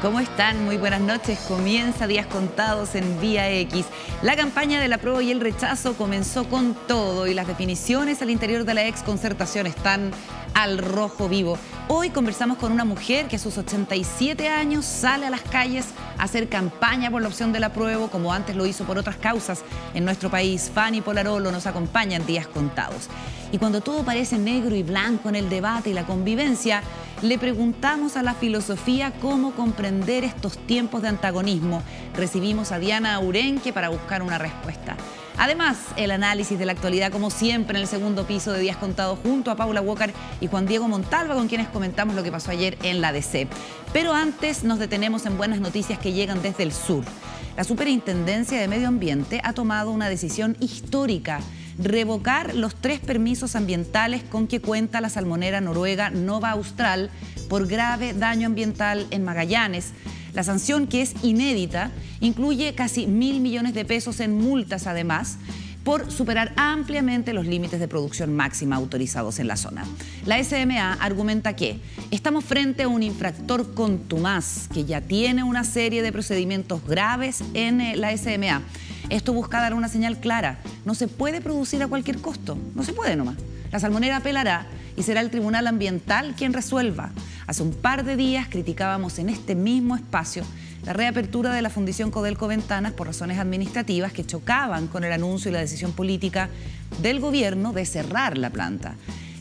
¿Cómo están? Muy buenas noches. Comienza Días Contados en Vía X. La campaña del apruebo y el rechazo comenzó con todo y las definiciones al interior de la exconcertación están al rojo vivo. Hoy conversamos con una mujer que a sus 87 años sale a las calles a hacer campaña por la opción del apruebo, como antes lo hizo por otras causas en nuestro país. Fanny Polarolo nos acompaña en Días Contados. Y cuando todo parece negro y blanco en el debate y la convivencia, le preguntamos a la filosofía cómo comprender estos tiempos de antagonismo. Recibimos a Diana Aurenque para buscar una respuesta. Además, el análisis de la actualidad, como siempre, en el segundo piso de Días Contados, junto a Paula Walker y Juan Diego Montalva, con quienes comentamos lo que pasó ayer en la DC. Pero antes nos detenemos en buenas noticias que llegan desde el sur. La Superintendencia de Medio Ambiente ha tomado una decisión histórica: revocar los 3 permisos ambientales con que cuenta la salmonera noruega Nova Austral por grave daño ambiental en Magallanes. La sanción, que es inédita, incluye casi 1.000 millones de pesos en multas, además, por superar ampliamente los límites de producción máxima autorizados en la zona. La SMA argumenta que estamos frente a un infractor contumaz que ya tiene una serie de procedimientos graves en la SMA. Esto busca dar una señal clara: no se puede producir a cualquier costo, no se puede nomás. La salmonera apelará y será el Tribunal Ambiental quien resuelva. Hace un par de días criticábamos en este mismo espacio la reapertura de la Fundición Codelco Ventanas por razones administrativas que chocaban con el anuncio y la decisión política del gobierno de cerrar la planta.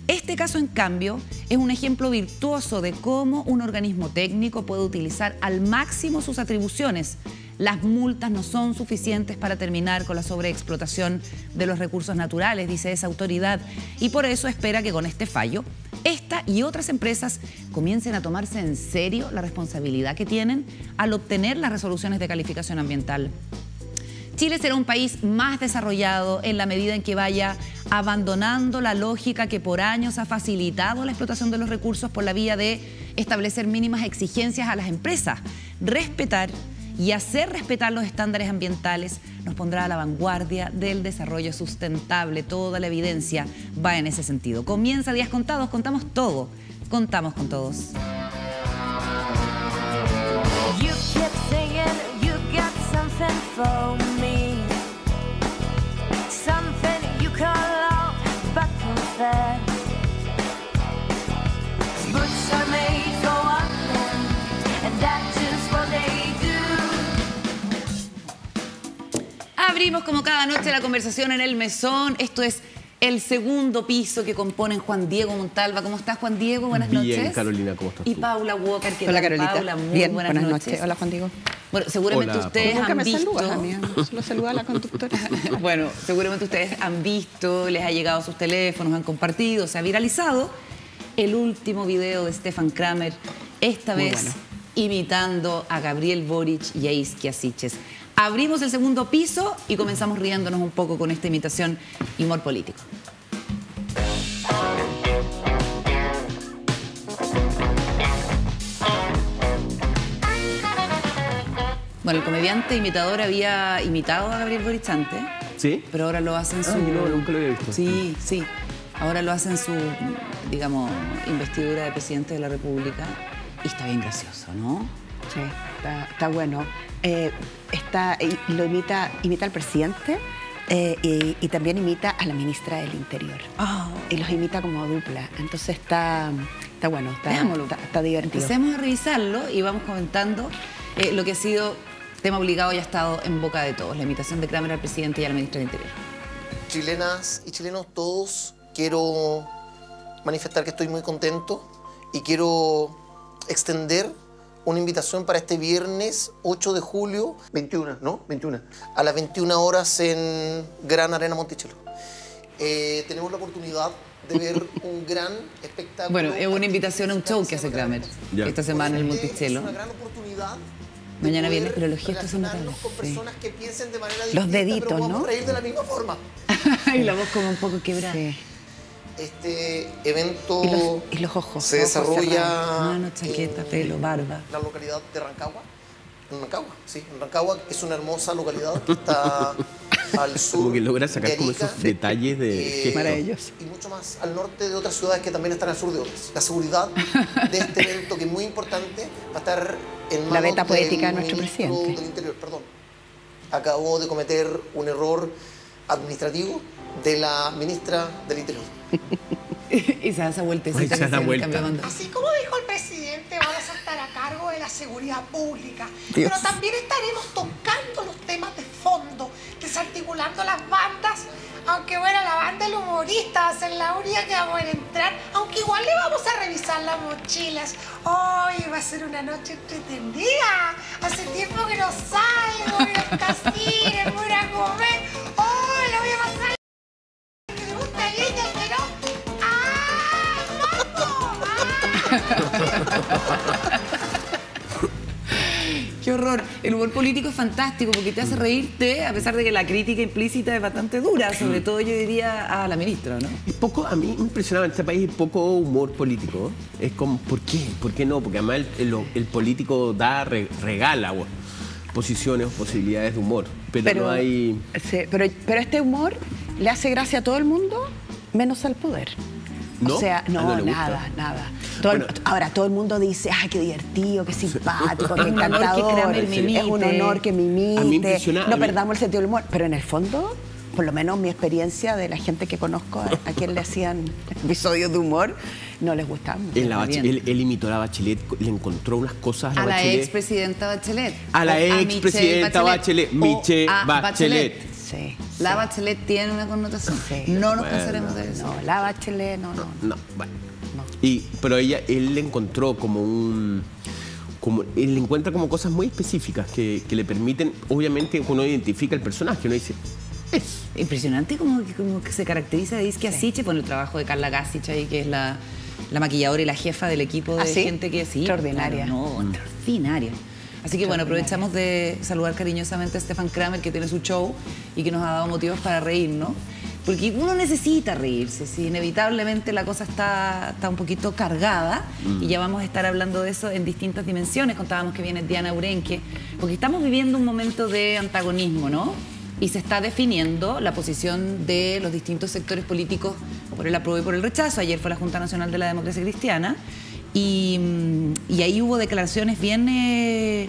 Este caso, en cambio, es un ejemplo virtuoso de cómo un organismo técnico puede utilizar al máximo sus atribuciones. Las multas no son suficientes para terminar con la sobreexplotación de los recursos naturales, dice esa autoridad, y por eso espera que con este fallo, esta y otras empresas comiencen a tomarse en serio la responsabilidad que tienen al obtener las resoluciones de calificación ambiental. Chile será un país más desarrollado en la medida en que vaya abandonando la lógica que por años ha facilitado la explotación de los recursos por la vía de establecer mínimas exigencias a las empresas. Respetar y hacer respetar los estándares ambientales nos pondrá a la vanguardia del desarrollo sustentable. Toda la evidencia va en ese sentido. Comienza Días Contados, contamos todo, contamos con todos. Abrimos como cada noche la conversación en el mesón. Esto es el segundo piso que componen Juan Diego Montalva. ¿Cómo estás, Juan Diego? Buenas noches. Bien, Carolina, ¿cómo estás tú? Y Paula Walker. Hola, Carolita. Paula, muy bien, buenas noches. Hola, Juan Diego. Bueno, seguramente Hola, ustedes Nunca han me visto... saludas a mí, solo saluda a la conductora. Bueno, seguramente ustedes han visto, les ha llegado a sus teléfonos, han compartido, se ha viralizado el último video de Stefan Kramer, esta Muy vez bueno, imitando a Gabriel Boric y a Isquia Siches. Abrimos el segundo piso y comenzamos riéndonos un poco con esta imitación y humor político. Bueno, el comediante imitador había imitado a Gabriel Boric antes. ¿Sí? Pero ahora lo hace en su... no, nunca lo había visto. Sí, sí. Ahora lo hace en su, digamos, investidura de presidente de la República. Y está bien gracioso, ¿no? Sí, está bueno. Lo imita al presidente y también imita a la ministra del Interior. Oh. Y los imita como dupla. Entonces está bueno, está divertido. Empecemos a revisarlo y vamos comentando lo que ha sido tema obligado y ha estado en boca de todos: la imitación de Kramer al presidente y a la ministra del Interior. Chilenas y chilenos todos, quiero manifestar que estoy muy contento y quiero extender una invitación para este viernes 8 de julio, 21, a las 21 horas en Gran Arena Monticello. Tenemos la oportunidad de ver un gran espectáculo. Bueno, es una invitación a un show que hace Kramer esta semana en el Monticello. Es una gran oportunidad. Mañana viernes, pero los gestos son notables. Con personas que piensen de manera Los distinta, deditos, pero podamos ¿no? reír de la misma forma. Y la voz como un poco quebrada. Sí. Este evento y los ojos. se los ojos desarrolla cerrados. Mano, chaqueta, pelo, barba. en la localidad de Rancagua. En Rancagua, sí. En Rancagua es una hermosa localidad que está al sur. Como que logra sacar de como Arica, esos detalles de maravilloso. y mucho más al norte de otras ciudades que también están al sur de otras. La seguridad de este evento, que es muy importante, va a estar en manos La beta poética de del nuestro ministro presidente. del Interior, perdón. Acabó de cometer un error administrativo de la ministra del Interior. Y se da esa vueltecita. Ay, se que da se le vuelta. cambia de banda. Así como dijo el presidente, vamos a estar a cargo de la seguridad pública. Dios. Pero también estaremos tocando los temas de fondo, desarticulando las bandas. Aunque bueno, la banda del humorista va a ser la única que va a poder entrar. Aunque igual le vamos a revisar las mochilas. Hoy va a ser una noche entretenida. Hace tiempo que no salgo, voy al casino, voy a comer. Hoy la voy a pasar. Que le gusta el niño, pero. Qué horror. El humor político es fantástico porque te hace reírte, a pesar de que la crítica implícita es bastante dura, sobre todo yo diría a la ministra, ¿no? Es poco, a mí me impresionaba en este país es poco humor político. Es como, ¿por qué? ¿Por qué no? Porque además el político regala posiciones o posibilidades de humor, pero no hay... Sí, pero este humor le hace gracia a todo el mundo, menos al poder. ¿No? O sea, no, no le gusta. nada. Bueno. Ahora, todo el mundo dice, ¡ay, qué divertido, qué simpático, qué Es un honor que encantador! Kramer me imite. Es un honor que me imite. A mí me impresiona- No a mí- perdamos el sentido del humor. Pero en el fondo, por lo menos mi experiencia de la gente que conozco a quien le hacían episodios de humor, no les gustaba mucho. Él imitó a la Bachelet, le encontró unas cosas a A la la Bachelet. expresidenta Bachelet. A la O expresidenta Bachelet, Michelle o a Bachelet. Sí. La Bachelet tiene una connotación. Sí. No nos Bueno, cansaremos de eso. No, la Bachelet, no. No, bueno. No. Pero él le encontró él le encuentra como cosas muy específicas que le permiten, obviamente, uno identifica el personaje, uno dice, es. Impresionante como que se caracteriza de Isquia Siche con el trabajo de Carla Gásich ahí, que es la maquilladora y la jefa del equipo de ¿sí? gente que sí. Extraordinaria. Claro, no, extraordinaria. Así que bueno, aprovechamos de saludar cariñosamente a Stefan Kramer, que tiene su show y que nos ha dado motivos para reírnos. Porque uno necesita reírse, si inevitablemente la cosa está un poquito cargada y ya vamos a estar hablando de eso en distintas dimensiones. Contábamos que viene Diana Urenque, porque estamos viviendo un momento de antagonismo, ¿no? Y se está definiendo la posición de los distintos sectores políticos por el apruebo y por el rechazo. Ayer fue la Junta Nacional de la Democracia Cristiana y ahí hubo declaraciones bien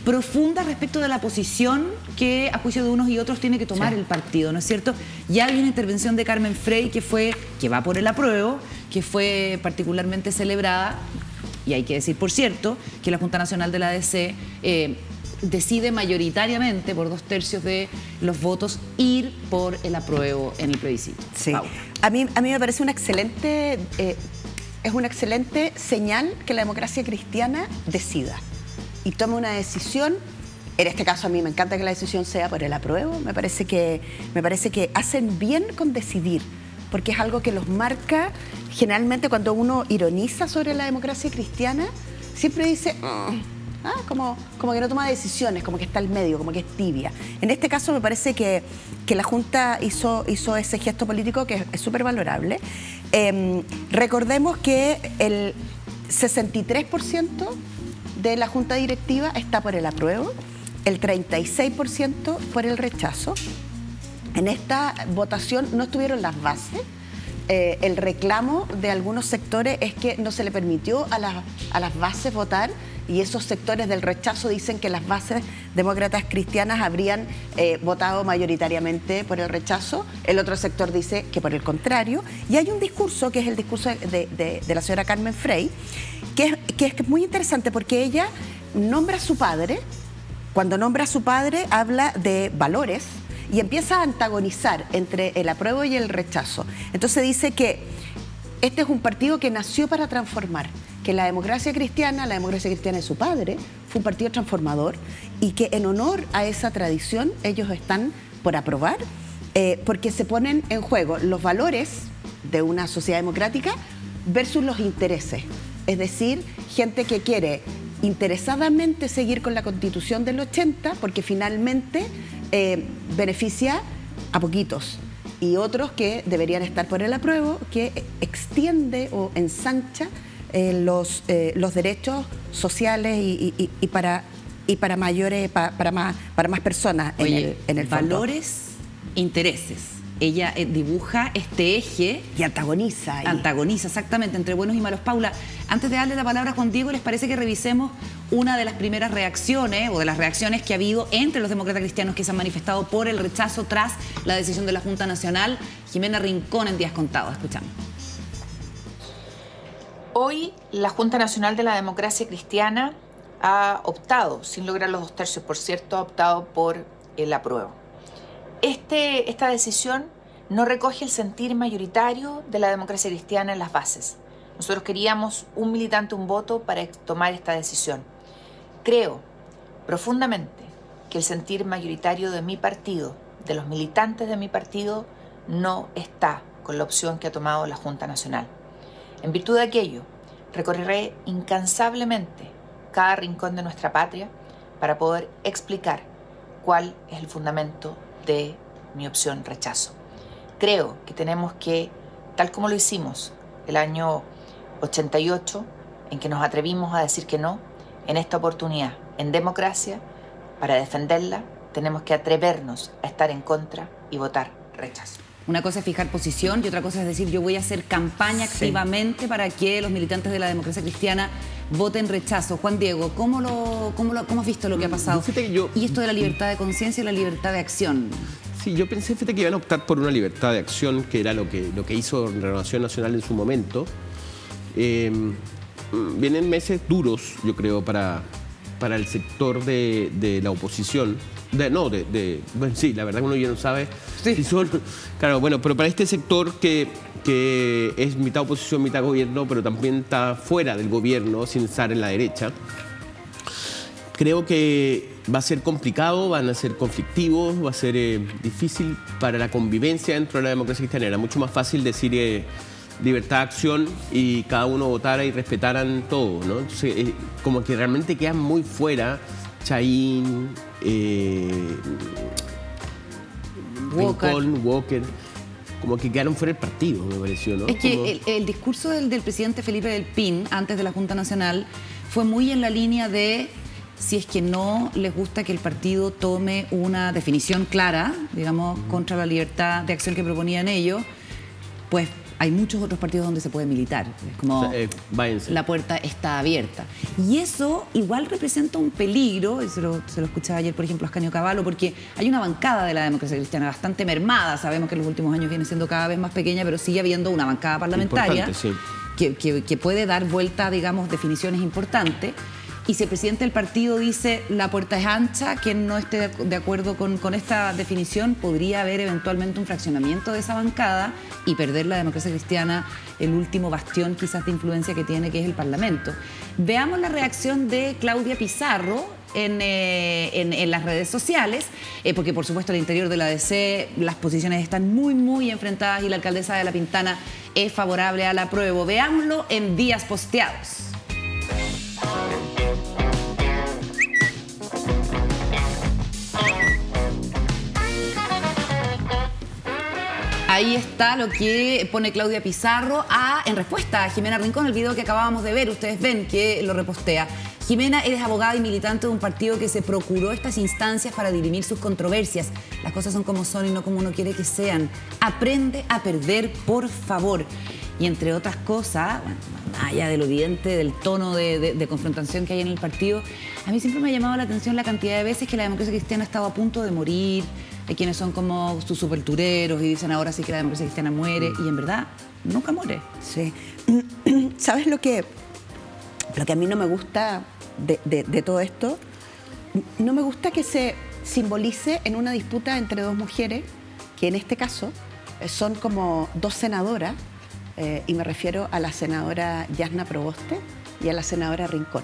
profundas respecto de la posición que a juicio de unos y otros tiene que tomar el partido, ¿no es cierto? Ya hay una intervención de Carmen Frey que va por el apruebo, que fue particularmente celebrada, y hay que decir, por cierto, que la Junta Nacional de la ADC decide mayoritariamente, por 2/3 de los votos, ir por el apruebo en el plebiscito. Sí. Paula. A mí me parece una excelente señal que la democracia cristiana decida y tome una decisión. En este caso a mí me encanta que la decisión sea por el apruebo. Me parece que hacen bien con decidir, porque es algo que los marca. Generalmente cuando uno ironiza sobre la democracia cristiana, siempre dice... como que no toma decisiones, como que está al medio, como que es tibia. En este caso me parece que la Junta hizo ese gesto político que es súper valorable. Recordemos que el 63% de la Junta Directiva está por el apruebo, el 36% por el rechazo. En esta votación no estuvieron las bases. El reclamo de algunos sectores es que no se le permitió a las bases votar, y esos sectores del rechazo dicen que las bases demócratas cristianas habrían votado mayoritariamente por el rechazo. El otro sector dice que por el contrario. Y hay un discurso, que es el discurso de la señora Carmen Frey, que es muy interesante porque ella nombra a su padre. Cuando nombra a su padre habla de valores y empieza a antagonizar entre el apruebo y el rechazo. Entonces dice que este es un partido que nació para transformar, que la democracia cristiana de su padre, fue un partido transformador y que en honor a esa tradición ellos están por aprobar, porque se ponen en juego los valores de una sociedad democrática versus los intereses. Es decir, gente que quiere interesadamente seguir con la Constitución del 80 porque finalmente beneficia a poquitos, y otros que deberían estar por el apruebo, que extiende o ensancha los derechos sociales y para y para mayores, para más personas. Oye, en el fondo. valores, intereses. Ella dibuja este eje. Y antagoniza. Antagoniza, exactamente, entre buenos y malos. Paula, antes de darle la palabra a Juan Diego, ¿les parece que revisemos una de las primeras reacciones o de las reacciones que ha habido entre los demócratas cristianos que se han manifestado por el rechazo tras la decisión de la Junta Nacional? Jimena Rincón en Días Contados. Escuchamos. Hoy la Junta Nacional de la Democracia Cristiana ha optado, sin lograr los 2/3, por cierto, ha optado por el apruebo. Esta decisión no recoge el sentir mayoritario de la democracia cristiana en las bases. Nosotros queríamos un militante, un voto para tomar esta decisión. Creo profundamente que el sentir mayoritario de mi partido, de los militantes de mi partido, no está con la opción que ha tomado la Junta Nacional. En virtud de aquello, recorreré incansablemente cada rincón de nuestra patria para poder explicar cuál es el fundamento de mi opción rechazo. Creo que tenemos que, tal como lo hicimos el año 88, en que nos atrevimos a decir que no, en esta oportunidad, en democracia, para defenderla, tenemos que atrevernos a estar en contra y votar rechazo. Una cosa es fijar posición y otra cosa es decir, yo voy a hacer campaña activamente para que los militantes de la democracia cristiana voten rechazo. Juan Diego, ¿cómo has visto lo que ha pasado? Y esto de la libertad de conciencia y la libertad de acción. Sí, yo pensé, fíjate, que iban a optar por una libertad de acción, que era lo que hizo Renovación Nacional en su momento. Vienen meses duros, yo creo, para el sector de la oposición. Bueno, sí, la verdad que uno ya no sabe si son... Claro, bueno, pero para este sector que es mitad oposición, mitad gobierno, pero también está fuera del gobierno, sin estar en la derecha, creo que va a ser complicado, van a ser conflictivos, va a ser difícil para la convivencia dentro de la democracia cristiana. Era mucho más fácil decir libertad de acción y cada uno votara y respetaran todo, ¿no? Entonces, como que realmente quedan muy fuera Chaín, Rincón, Walker, como que quedaron fuera del partido, me pareció, ¿no? Es que el discurso del presidente Felipe del Pin, antes de la Junta Nacional, fue muy en la línea de si es que no les gusta que el partido tome una definición clara, digamos, contra la libertad de acción que proponían ellos, pues hay muchos otros partidos donde se puede militar. Es como la puerta está abierta. Y eso igual representa un peligro, y se lo escuchaba ayer, por ejemplo, a Ascanio Cavallo, porque hay una bancada de la democracia cristiana bastante mermada. Sabemos que en los últimos años viene siendo cada vez más pequeña, pero sigue habiendo una bancada parlamentaria que puede dar vuelta, digamos, definiciones importantes. Y si el presidente del partido dice la puerta es ancha, quien no esté de acuerdo con esta definición, podría haber eventualmente un fraccionamiento de esa bancada y perder la democracia cristiana el último bastión quizás de influencia que tiene, que es el Parlamento. Veamos la reacción de Claudia Pizarro en las redes sociales, porque por supuesto al interior de la DC las posiciones están muy enfrentadas y la alcaldesa de La Pintana es favorable al apruebo. Veámoslo en Días Posteados. Ahí está lo que pone Claudia Pizarro en respuesta a Jimena Rincón, el video que acabábamos de ver. Ustedes ven que lo repostea. Jimena, eres abogada y militante de un partido que se procuró estas instancias para dirimir sus controversias. Las cosas son como son y no como uno quiere que sean. Aprende a perder, por favor. Y entre otras cosas, bueno, más allá del evidente, del tono de confrontación que hay en el partido, a mí siempre me ha llamado la atención la cantidad de veces que la democracia cristiana ha estado a punto de morir. Hay quienes son como sus supertureros y dicen ahora sí que la democracia cristiana muere, y en verdad nunca muere. Sí. ¿Sabes lo que a mí no me gusta de todo esto? No me gusta que se simbolice en una disputa entre dos mujeres, que en este caso son como dos senadoras, y me refiero a la senadora Yasna Proboste y a la senadora Rincón.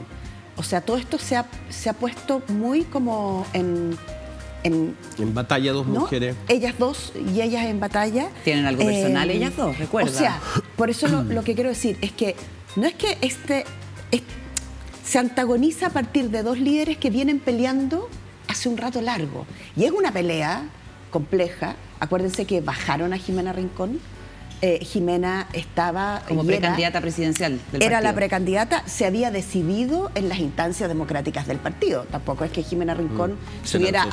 O sea, todo esto se ha puesto muy como en batalla dos mujeres. Ellas dos y ellas en batalla. Tienen algo personal ellas dos, recuerda. O sea, por eso lo que quiero decir es que no es que se antagoniza a partir de dos líderes que vienen peleando hace un rato largo. Y es una pelea compleja. Acuérdense que bajaron a Jimena Rincón Jimena estaba... Como precandidata presidencial del partido. Era la precandidata, se había decidido en las instancias democráticas del partido. Tampoco es que Jimena Rincón se hubiera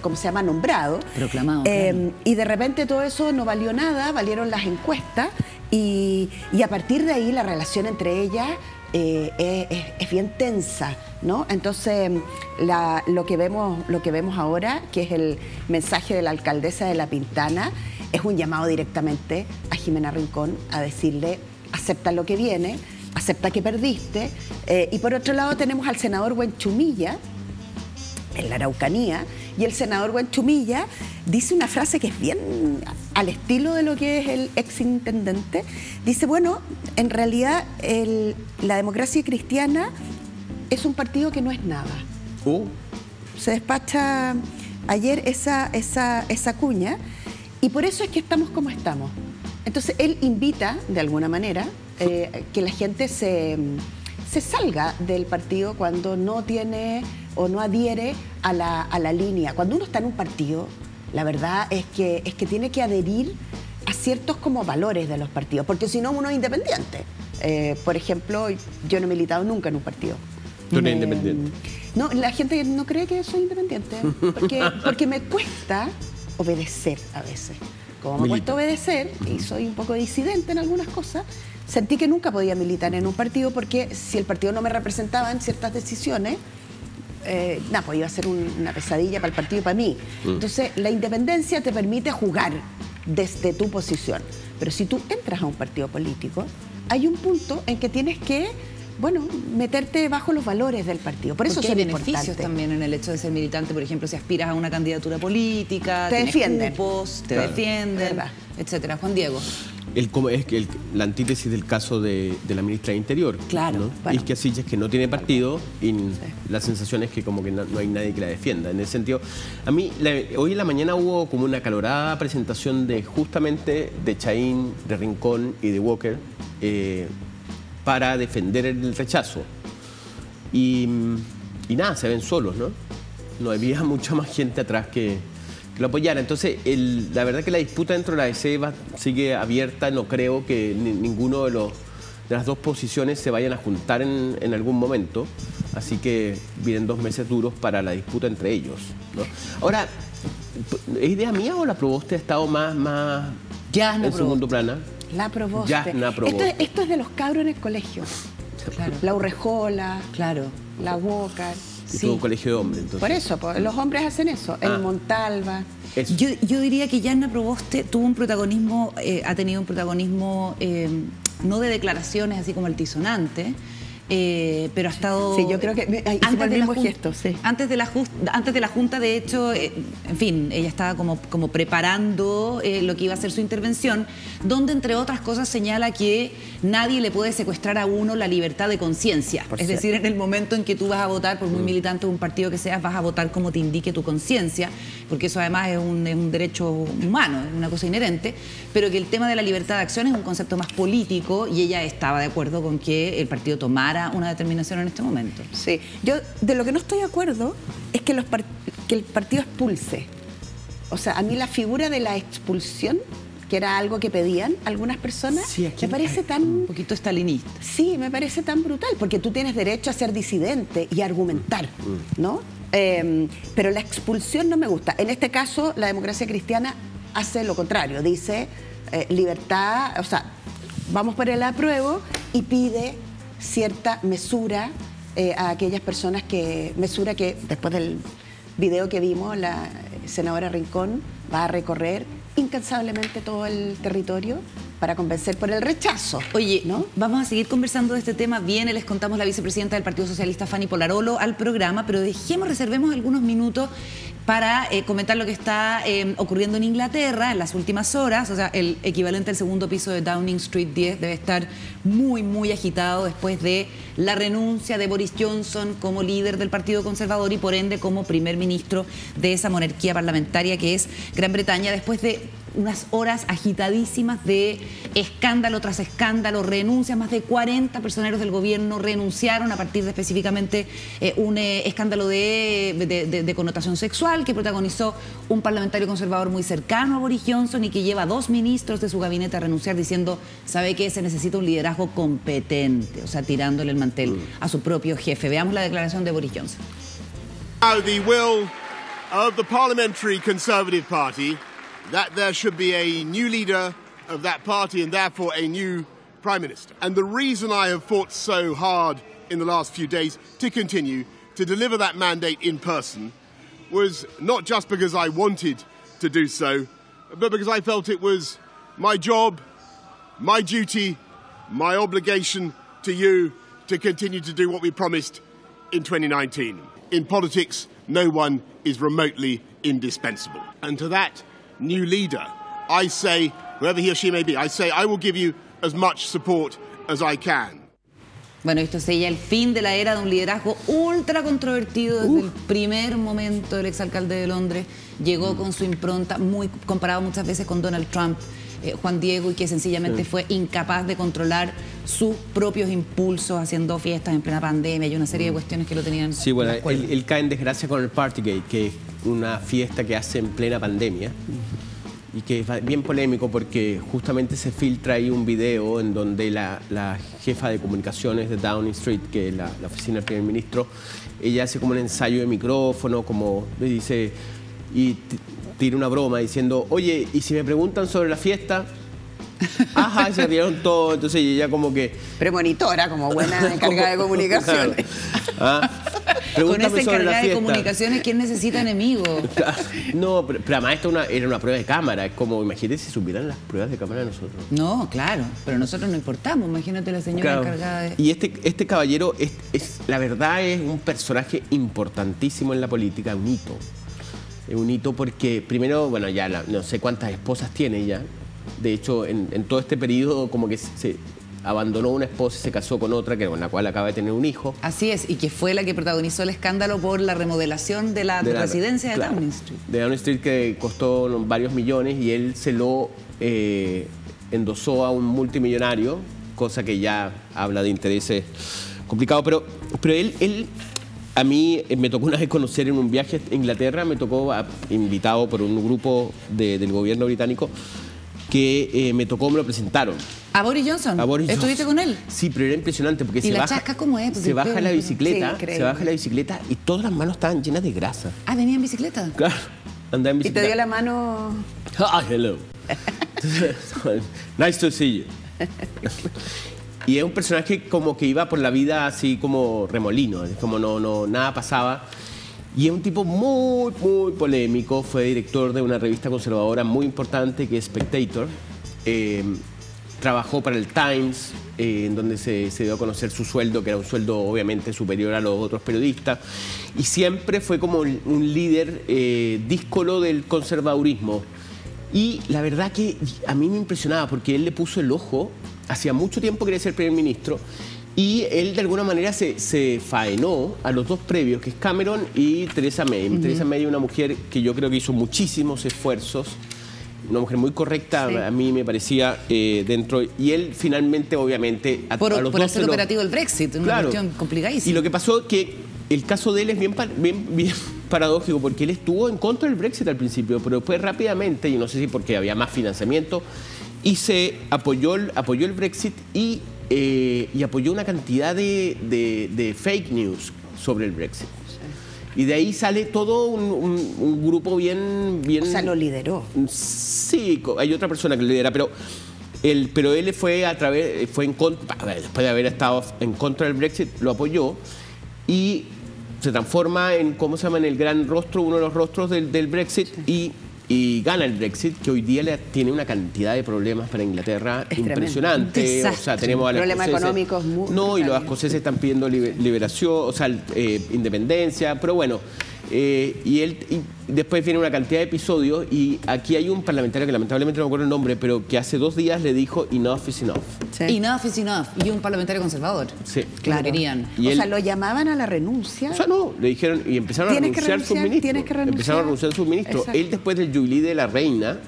¿cómo se llama?, nombrado. Proclamado. Claro. Y de repente todo eso no valió nada, valieron las encuestas y a partir de ahí la relación entre ellas es bien tensa, ¿no? Entonces lo que vemos ahora, que es el mensaje de la alcaldesa de La Pintana, es un llamado directamente a Jimena Rincón a decirle: acepta lo que viene, acepta que perdiste. Y por otro lado tenemos al senador Huenchumilla en la Araucanía, y el senador Huenchumilla dice una frase que es bien al estilo de lo que es el exintendente. Dice, bueno, en realidad la Democracia Cristiana es un partido que no es nada. Se despacha ayer esa cuña, y por eso es que estamos como estamos. Entonces él invita, de alguna manera, que la gente se salga del partido cuando no tiene o no adhiere a la línea. Cuando uno está en un partido, la verdad es que tiene que adherir a ciertos como valores de los partidos, porque si no uno es independiente. Por ejemplo, yo no he militado nunca en un partido. ¿Tú eres independiente? No, la gente no cree que soy independiente, porque me cuesta obedecer a veces. Como me cuesta obedecer y soy un poco disidente en algunas cosas, sentí que nunca podía militar en un partido, porque si el partido no me representaba en ciertas decisiones, pues iba a ser una pesadilla para el partido y para mí. Entonces, la independencia te permite jugar desde tu posición. Pero si tú entras a un partido político, hay un punto en que tienes que, meterte bajo los valores del partido. Por eso hay beneficios también en el hecho de ser militante. Por ejemplo, si aspiras a una candidatura política, te defienden, cupos, te defienden, etcétera. Juan Diego. La antítesis del caso de la ministra de Interior. Claro. ¿no? Bueno. Isquia Siches, que no tiene partido y la sensación es que como que no hay nadie que la defienda. En ese sentido, a mí, hoy en la mañana hubo como una acalorada presentación justamente de Chaín, de Rincón y de Walker para defender el rechazo. Y nada, se ven solos, ¿no? No había mucha más gente atrás que lo apoyara. Entonces, la verdad que la disputa dentro de la DC sigue abierta. No creo que ninguno de las dos posiciones se vayan a juntar en algún momento. Así que vienen 2 meses duros para la disputa entre ellos, ¿no? Ahora, ¿es idea mía o la Proboste ha estado más en segundo plano? La Proboste. Esto es de los cabros en el colegio. Claro. La Urrejola, la Walker. Y todo colegio de hombres, entonces. Por eso, los hombres hacen eso. El Montalva. Yo diría que Yanna Proboste tuvo un protagonismo, ha tenido un protagonismo no de declaraciones así como altisonante, pero ha estado... Sí, yo creo que antes el mismo gesto, sí. Antes de la Junta, de hecho, en fin, ella estaba como preparando lo que iba a ser su intervención, donde, entre otras cosas, señala que nadie le puede secuestrar a uno la libertad de conciencia. Es decir, en el momento en que tú vas a votar, por muy militante de un partido que seas, vas a votar como te indique tu conciencia, porque eso además es un derecho humano, es una cosa inherente, pero que el tema de la libertad de acción es un concepto más político, y ella estaba de acuerdo con que el partido tomara una determinación en este momento. Sí, yo de lo que no estoy de acuerdo es que el partido expulse. O sea, a mí la figura de la expulsión, que era algo que pedían algunas personas, me parece tan... Un poquito estalinista. Sí, me parece tan brutal, porque tú tienes derecho a ser disidente y a argumentar, ¿no? Pero la expulsión no me gusta. En este caso, la Democracia Cristiana hace lo contrario, dice libertad, o sea, vamos por el apruebo y pide cierta mesura a aquellas personas que después del video que vimos, la senadora Rincón va a recorrer incansablemente todo el territorio para convencer por el rechazo. Oye, ¿no? Vamos a seguir conversando de este tema. Viene, les contamos, la vicepresidenta del Partido Socialista, Fanny Polarolo, al programa, pero reservemos algunos minutos para comentar lo que está ocurriendo en Inglaterra en las últimas horas. O sea, el equivalente al segundo piso de Downing Street 10 debe estar muy, muy agitado después de la renuncia de Boris Johnson como líder del Partido Conservador y por ende como primer ministro de esa monarquía parlamentaria que es Gran Bretaña, después de unas horas agitadísimas de escándalo tras escándalo, renuncias. Más de 40 personeros del gobierno renunciaron a partir de específicamente un escándalo de connotación sexual que protagonizó un parlamentario conservador muy cercano a Boris Johnson y que lleva a 2 ministros de su gabinete a renunciar diciendo, ¿sabe qué? Se necesita un liderazgo competente, o sea, tirándole el mantel a su propio jefe. Veamos la declaración de Boris Johnson. The will of the Parliamentary Conservative Party that there should be a new leader of that party and therefore a new Prime Minister. And the reason I have fought so hard in the last few days to continue to deliver that mandate in person was not just because I wanted to do so, but because I felt it was my job, my duty, my obligation to you to continue to do what we promised in 2019. In politics, no one is remotely indispensable. And to that new leader, I say, whoever he or she may be, I say I will give you as much support as I can. Bueno, esto sella el fin de la era de un liderazgo ultra controvertido desde el primer momento del exalcalde de Londres. Llegó con su impronta, muy comparado muchas veces con Donald Trump, Juan Diego, y que sencillamente fue incapaz de controlar sus propios impulsos, haciendo fiestas en plena pandemia y una serie de cuestiones que lo tenían. Sí, bueno, él cae en desgracia con el Partygate, que es una fiesta que hace en plena pandemia. Y que es bien polémico porque justamente se filtra ahí un video en donde la jefa de comunicaciones de Downing Street, que es la oficina del primer ministro, ella hace como un ensayo de micrófono, como le dice, y tira una broma diciendo, oye, ¿y si me preguntan sobre la fiesta? Ajá, se rieron todo, entonces ella como que... Premonitora, como buena encargada de comunicaciones. Con esa encargada de comunicaciones, ¿quién necesita enemigos? No, pero además esto era una prueba de cámara. Es como, imagínate si supieran las pruebas de cámara de nosotros. No, claro, pero nosotros no importamos. Imagínate la señora encargada de... Y este caballero, la verdad, es un personaje importantísimo en la política, un hito. Es un hito porque, primero, bueno, ya no sé cuántas esposas tiene ya. De hecho, en todo este periodo como que se abandonó una esposa y se casó con otra, con la cual acaba de tener un hijo. Así es, y que fue la que protagonizó el escándalo por la remodelación de la residencia de Downing Street. De Downing Street, que costó varios millones y él se lo endosó a un multimillonario, cosa que ya habla de intereses complicados. Pero él a mí me tocó una vez conocer en un viaje a Inglaterra, me tocó invitado por un grupo del gobierno británico, que me lo presentaron. ¿A Boris Johnson? ¿Estuviste con él? Sí, pero era impresionante porque se baja, ¿cómo es? Se baja la bicicleta, y todas las manos estaban llenas de grasa. Ah, ¿venía en bicicleta? Claro, andaba en bicicleta. ¿Y te dio la mano? Ah, hello. Nice to see you. Y es un personaje como que iba por la vida así como remolino, como nada pasaba. Y es un tipo muy, muy polémico. Fue director de una revista conservadora muy importante que es Spectator. Trabajó para el Times, en donde se dio a conocer su sueldo, que era un sueldo obviamente superior a los otros periodistas. Y siempre fue como un líder díscolo del conservadurismo. Y la verdad que a mí me impresionaba porque él le puso el ojo. Hacía mucho tiempo quería ser primer ministro. Y él de alguna manera se faenó a los dos previos, que es Cameron y Theresa May. Theresa May es una mujer que yo creo que hizo muchísimos esfuerzos, una mujer muy correcta, sí. A mí me parecía dentro. Y él finalmente, obviamente... Por hacer el operativo del Brexit, una cuestión complicadísima. Y lo que pasó es que el caso de él es bien paradójico, porque él estuvo en contra del Brexit al principio, pero después rápidamente, y no sé si porque había más financiamiento, y se apoyó el Brexit y apoyó una cantidad de fake news sobre el Brexit. Sí. Y de ahí sale todo un grupo bien... O sea, lo lideró. Sí, hay otra persona que lo lidera, pero él fue en contra, después de haber estado en contra del Brexit, lo apoyó y se transforma en, ¿cómo se llama?, en el gran rostro, uno de los rostros del Brexit, sí. Y gana el Brexit, que hoy día tiene una cantidad de problemas para Inglaterra impresionante. O sea, tenemos a los problemas económicos muy y los escoceses están pidiendo liberación, o sea, independencia, pero bueno. Y después viene una cantidad de episodios y aquí hay un parlamentario que lamentablemente no me acuerdo el nombre, pero que hace 2 días le dijo enough is enough. Sí. Enough is enough. Y un parlamentario conservador. Sí. Claro. Querían. O sea, lo llamaban a la renuncia. O sea, no, le dijeron y empezaron a renunciar sus ministros. Tienes que renunciar. Empezaron a renunciar sus ministros. Él después del jubileo de la reina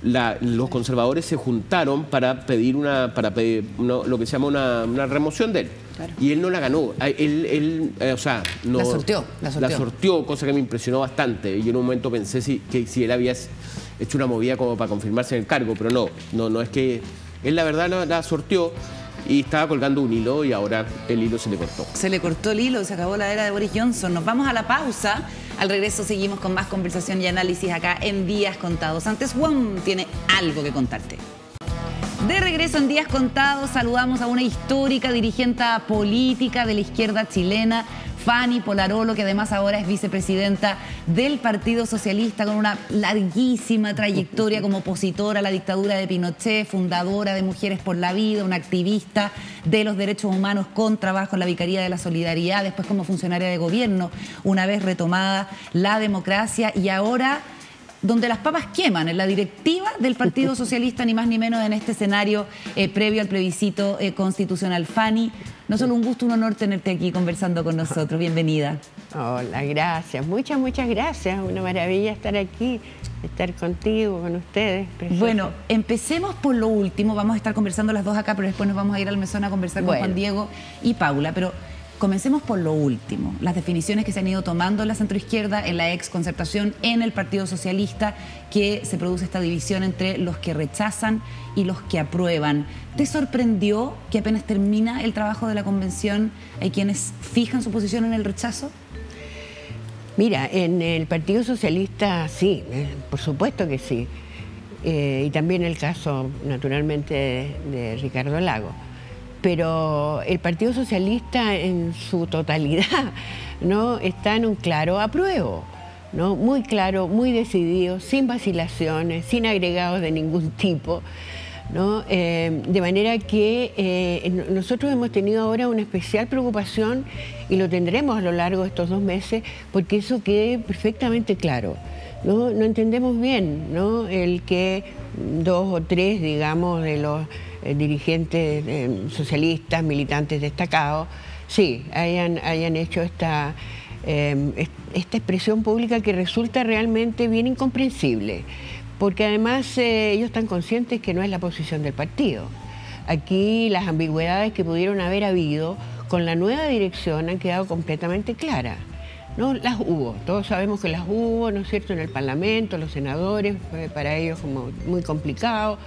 los conservadores se juntaron para pedir lo que se llama una remoción de él. Claro. Y él no la ganó. O sea, no, la sorteó, cosa que me impresionó bastante. Y yo en un momento pensé que si él había hecho una movida como para confirmarse en el cargo, pero no es que él la verdad la sorteó. Y estaba colgando un hilo y ahora el hilo se le cortó. Se le cortó el hilo, se acabó la era de Boris Johnson. Nos vamos a la pausa. Al regreso seguimos con más conversación y análisis acá en Días Contados. Antes, Juan tiene algo que contarte. De regreso en Días Contados, saludamos a una histórica dirigente política de la izquierda chilena, Fanny Polarolo, que además ahora es vicepresidenta del Partido Socialista con una larguísima trayectoria como opositora a la dictadura de Pinochet, fundadora de Mujeres por la Vida, una activista de los derechos humanos con trabajo en la Vicaría de la Solidaridad, después como funcionaria de gobierno, una vez retomada la democracia y ahora donde las papas queman, en la directiva del Partido Socialista, ni más ni menos en este escenario previo al plebiscito constitucional. Fanny, no solo un gusto, un honor tenerte aquí conversando con nosotros. Bienvenida. Hola, gracias. Muchas gracias. Una maravilla estar aquí, estar contigo, con ustedes. Precioso. Bueno, empecemos por lo último. Vamos a estar conversando las dos acá, pero después nos vamos a ir al mesón a conversar con Juan Diego y Paula. Pero comencemos por lo último, las definiciones que se han ido tomando en la centroizquierda, en la ex Concertación, en el Partido Socialista, que se produce esta división entre los que rechazan y los que aprueban. ¿Te sorprendió que apenas termina el trabajo de la convención hay quienes fijan su posición en el rechazo? Mira, en el Partido Socialista sí, por supuesto que sí. Y también el caso, naturalmente, de Ricardo Lagos. Pero el Partido Socialista en su totalidad, ¿no?, está en un claro apruebo, ¿no? Muy claro, muy decidido, sin vacilaciones, sin agregados de ningún tipo, ¿no? De manera que nosotros hemos tenido ahora una especial preocupación y lo tendremos a lo largo de estos 2 meses porque eso quede perfectamente claro. No entendemos bien, ¿no?, el que 2 o 3, digamos, de los dirigentes socialistas, militantes destacados, sí, hayan hecho esta expresión pública que resulta realmente bien incomprensible, porque además ellos están conscientes que no es la posición del partido. Aquí las ambigüedades que pudieron haber habido con la nueva dirección han quedado completamente claras. No, las hubo, todos sabemos que las hubo, ¿no es cierto?, en el Parlamento, los senadores, fue para ellos como muy complicado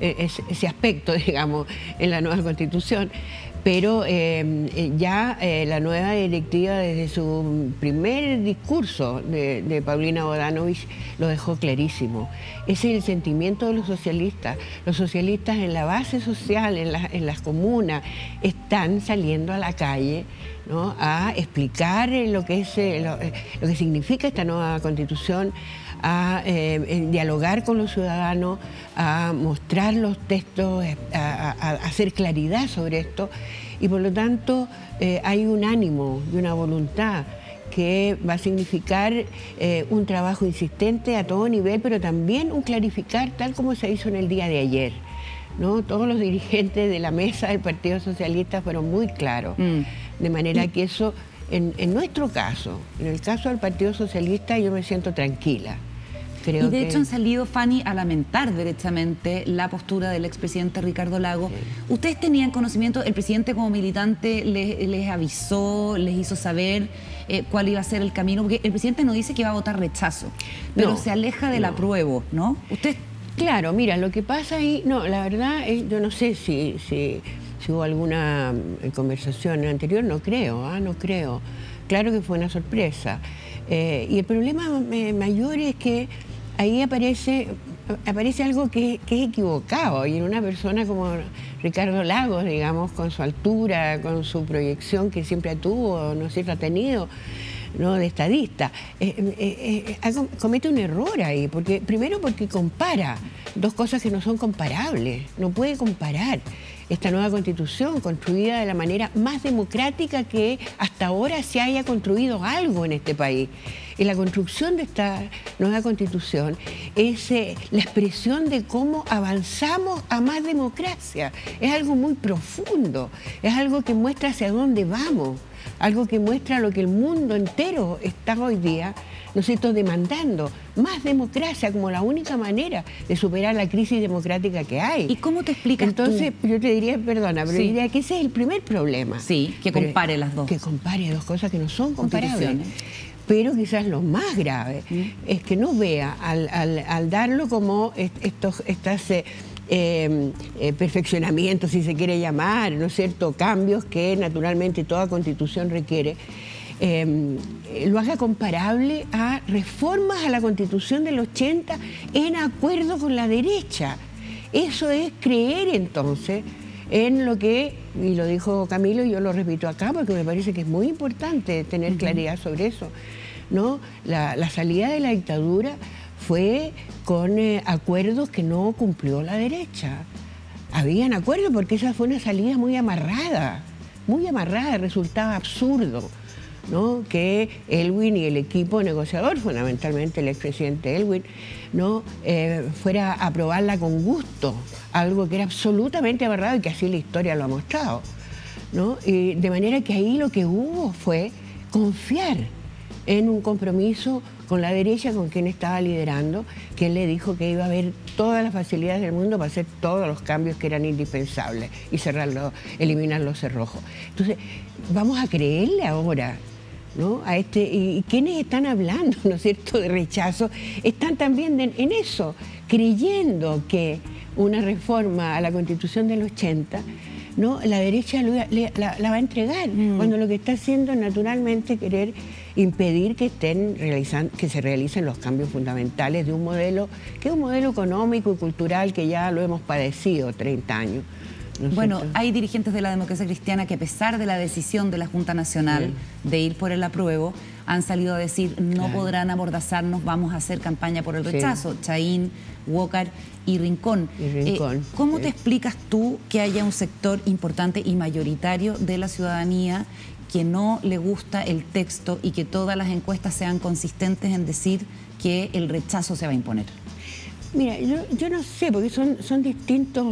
ese aspecto, digamos, en la nueva Constitución, pero ya la nueva directiva desde su primer discurso de Paulina Bodanovich lo dejó clarísimo. Ese es el sentimiento de los socialistas en la base social, en las comunas, están saliendo a la calle, ¿no?, a explicar lo que significa esta nueva Constitución, a dialogar con los ciudadanos, a mostrar los textos, a hacer claridad sobre esto. Y por lo tanto hay un ánimo y una voluntad que va a significar un trabajo insistente a todo nivel, pero también un clarificar tal como se hizo en el día de ayer, ¿no? Todos los dirigentes de la mesa del Partido Socialista fueron muy claros, de manera que eso, en nuestro caso, en el caso del Partido Socialista, yo me siento tranquila. Y de hecho han salido, Fanny, a lamentar derechamente la postura del expresidente Ricardo Lagos. Sí. ¿Ustedes tenían conocimiento, el presidente como militante les avisó, les hizo saber cuál iba a ser el camino? Porque el presidente no dice que va a votar rechazo, pero se aleja del apruebo, ¿no? ¿Usted? Claro, mira, lo que pasa ahí, no, la verdad, yo no sé si hubo alguna conversación anterior, no creo, no creo. Claro que fue una sorpresa. Y el problema mayor es que ahí aparece algo que es equivocado, y en una persona como Ricardo Lagos, digamos, con su altura, con su proyección que siempre tuvo, ¿no es cierto?, ha tenido, ¿no?, de estadista, comete un error ahí, primero porque compara dos cosas que no son comparables, no puede comparar esta nueva Constitución construida de la manera más democrática que hasta ahora se haya construido algo en este país. Y la construcción de esta nueva Constitución es la expresión de cómo avanzamos a más democracia. Es algo muy profundo, es algo que muestra hacia dónde vamos. algo que muestra lo que el mundo entero está hoy día, ¿no es cierto?, demandando más democracia como la única manera de superar la crisis democrática que hay. ¿Y cómo te explicas Entonces, tú? yo te diría, perdona, pero diría que ese es el primer problema. Sí, que compare las dos. Que compare dos cosas que no son comparables. Pero quizás lo más grave es que no vea al darlo como estos perfeccionamientos, si se quiere llamar, ¿no es cierto?, cambios que naturalmente toda constitución requiere, lo haga comparable a reformas a la Constitución del 80 en acuerdo con la derecha. Eso es creer entonces en lo que, y lo dijo Camilo y yo lo repito acá porque me parece que es muy importante tener claridad sobre eso, ¿no? La salida de la dictadura fue con acuerdos que no cumplió la derecha. Habían acuerdos porque esa fue una salida muy amarrada, resultaba absurdo, ¿no?, que Elwin y el equipo negociador, fundamentalmente el expresidente Elwin, ¿no?, fuera a aprobarla con gusto, algo que era absolutamente amarrado y que así la historia lo ha mostrado, ¿no? Y de manera que ahí lo que hubo fue confiar en un compromiso con la derecha, con quien estaba liderando, quien le dijo que iba a haber todas las facilidades del mundo para hacer todos los cambios que eran indispensables y eliminar los cerrojos. Entonces, vamos a creerle ahora, ¿no?, a y quienes están hablando, ¿no es cierto?, de rechazo, están también en eso, creyendo que una reforma a la Constitución del 80, ¿no?, la derecha la va a entregar, cuando lo que está haciendo es naturalmente querer impedir que se realicen los cambios fundamentales de un modelo que es un modelo económico y cultural que ya lo hemos padecido 30 años. Bueno, hay dirigentes de la democracia cristiana que, a pesar de la decisión de la Junta Nacional de ir por el apruebo, han salido a decir no podrán amordazarnos, vamos a hacer campaña por el rechazo. Chaín, Walker y Rincón. ¿Cómo te explicas tú que haya un sector importante y mayoritario de la ciudadanía que no le gusta el texto y que todas las encuestas sean consistentes en decir que el rechazo se va a imponer? Mira, yo no sé, porque son distintas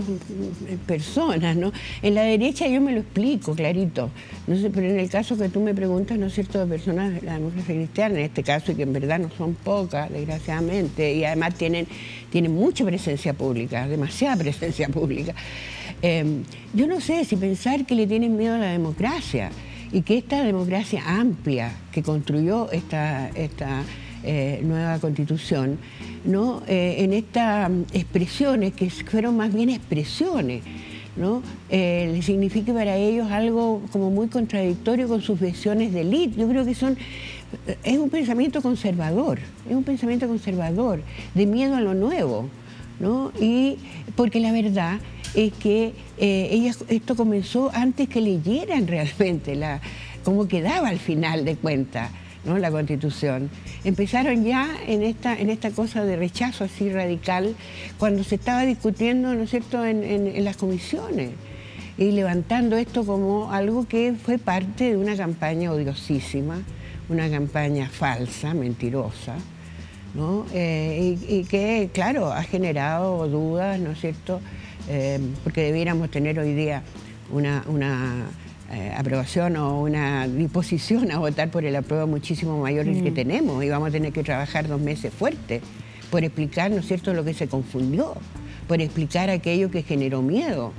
personas, ¿no? En la derecha yo me lo explico, clarito. No sé, pero en el caso que tú me preguntas, ¿no es cierto?, de personas de la democracia cristiana, en este caso, y que en verdad no son pocas, desgraciadamente, y además tienen mucha presencia pública, demasiada presencia pública. Yo no sé si pensar que le tienen miedo a la democracia y que esta democracia amplia que construyó esta nueva Constitución, ¿no?, en estas expresiones que fueron más bien expresiones, ¿no?, le signifique para ellos algo como muy contradictorio con sus visiones de élite. Yo creo que es un pensamiento conservador, de miedo a lo nuevo, ¿no? Y porque la verdad es que esto comenzó antes que leyeran realmente cómo quedaba al final de cuentas, ¿no?, la Constitución. Empezaron ya en esta cosa de rechazo así radical cuando se estaba discutiendo, ¿no es cierto?, en las comisiones y levantando esto como algo que fue parte de una campaña odiosísima, una campaña falsa, mentirosa, ¿no? Y que, claro, ha generado dudas, ¿no es cierto?, porque debiéramos tener hoy día una aprobación o una disposición a votar por el apruebo muchísimo mayor del que tenemos, y vamos a tener que trabajar 2 meses fuertes por explicar, ¿no es cierto?, lo que se confundió, por explicar aquello que generó miedo,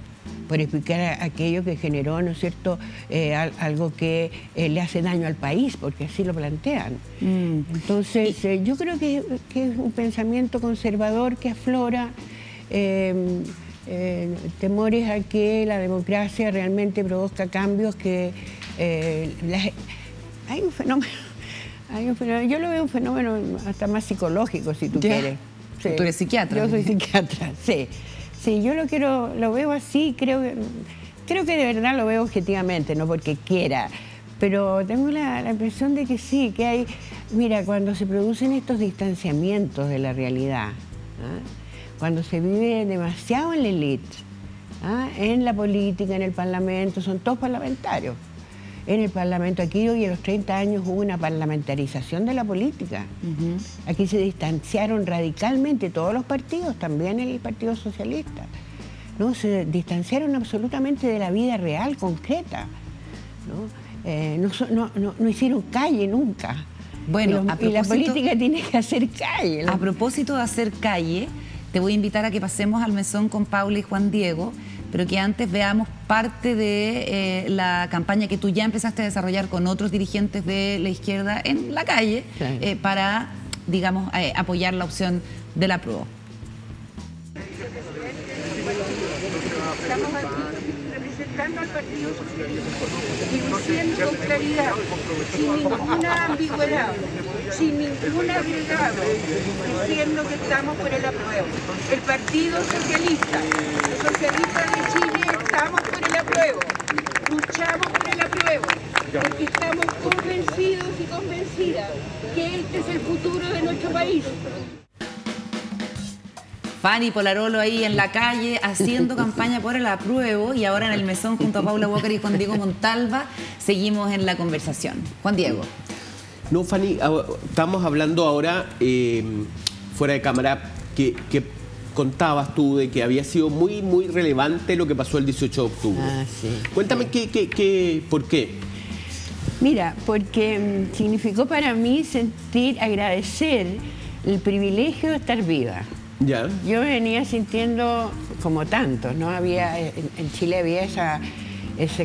por explicar aquello que generó, ¿no es cierto?, algo que le hace daño al país, porque así lo plantean. Entonces, yo creo que es un pensamiento conservador que aflora, temores a que la democracia realmente produzca cambios que... hay un fenómeno, yo lo veo un fenómeno hasta más psicológico, si tú quieres. Sí. ¿Tú eres psiquiatra? Yo soy psiquiatra, sí. Sí, yo lo veo así, creo que de verdad lo veo objetivamente, no porque quiera, pero tengo la impresión de que sí, que hay... Mira, cuando se producen estos distanciamientos de la realidad, cuando se vive demasiado en la élite, en la política, en el Parlamento, son todos parlamentarios. En el Parlamento, aquí hoy a los 30 años hubo una parlamentarización de la política. Aquí se distanciaron radicalmente todos los partidos, también el Partido Socialista, ¿no? Se distanciaron absolutamente de la vida real, concreta, ¿no? no hicieron calle nunca. Bueno, y la política tiene que hacer calle. A propósito de hacer calle, te voy a invitar a que pasemos al mesón con Paula y Juan Diego, pero que antes veamos parte de la campaña que tú ya empezaste a desarrollar con otros dirigentes de la izquierda en la calle, sí, para, digamos, apoyar la opción de la apruebo. Estamos aquí representando al Partido Socialista y diciendo con claridad, sin ninguna ambigüedad, sin ningún agregado, diciendo que estamos por el apruebo. El Partido Socialista, los socialistas de Chile, estamos por el apruebo, luchamos por el apruebo, porque estamos convencidos y convencidas que este es el futuro de nuestro país. Fanny Polarolo ahí en la calle haciendo campaña por el apruebo, y ahora en el mesón junto a Paula Walker y Juan Diego Montalva seguimos en la conversación. Juan Diego. No, Fanny, estamos hablando ahora fuera de cámara que contabas tú de que había sido muy relevante lo que pasó el 18 de octubre. Ah, sí. Cuéntame por qué. Mira, porque significó para mí agradecer el privilegio de estar viva. Ya. Yo venía sintiendo, como tantos, ¿no? En Chile había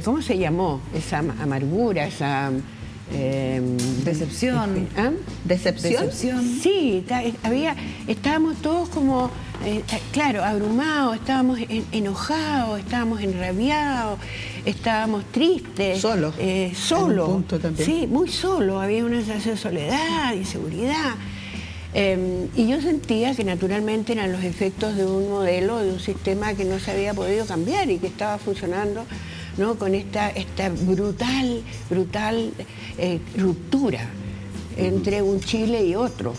¿cómo se llamó? Esa amargura, esa... decepción. ¿Decepción? Sí, estábamos todos como, claro, abrumados, estábamos enojados, estábamos enrabiados, estábamos tristes. Solos. Solos. En un punto también. Sí, muy solos, había una sensación de soledad, inseguridad. Y yo sentía que naturalmente eran los efectos de un modelo, de un sistema que no se había podido cambiar y que estaba funcionando, ¿no? Con esta brutal ruptura entre un Chile y otro,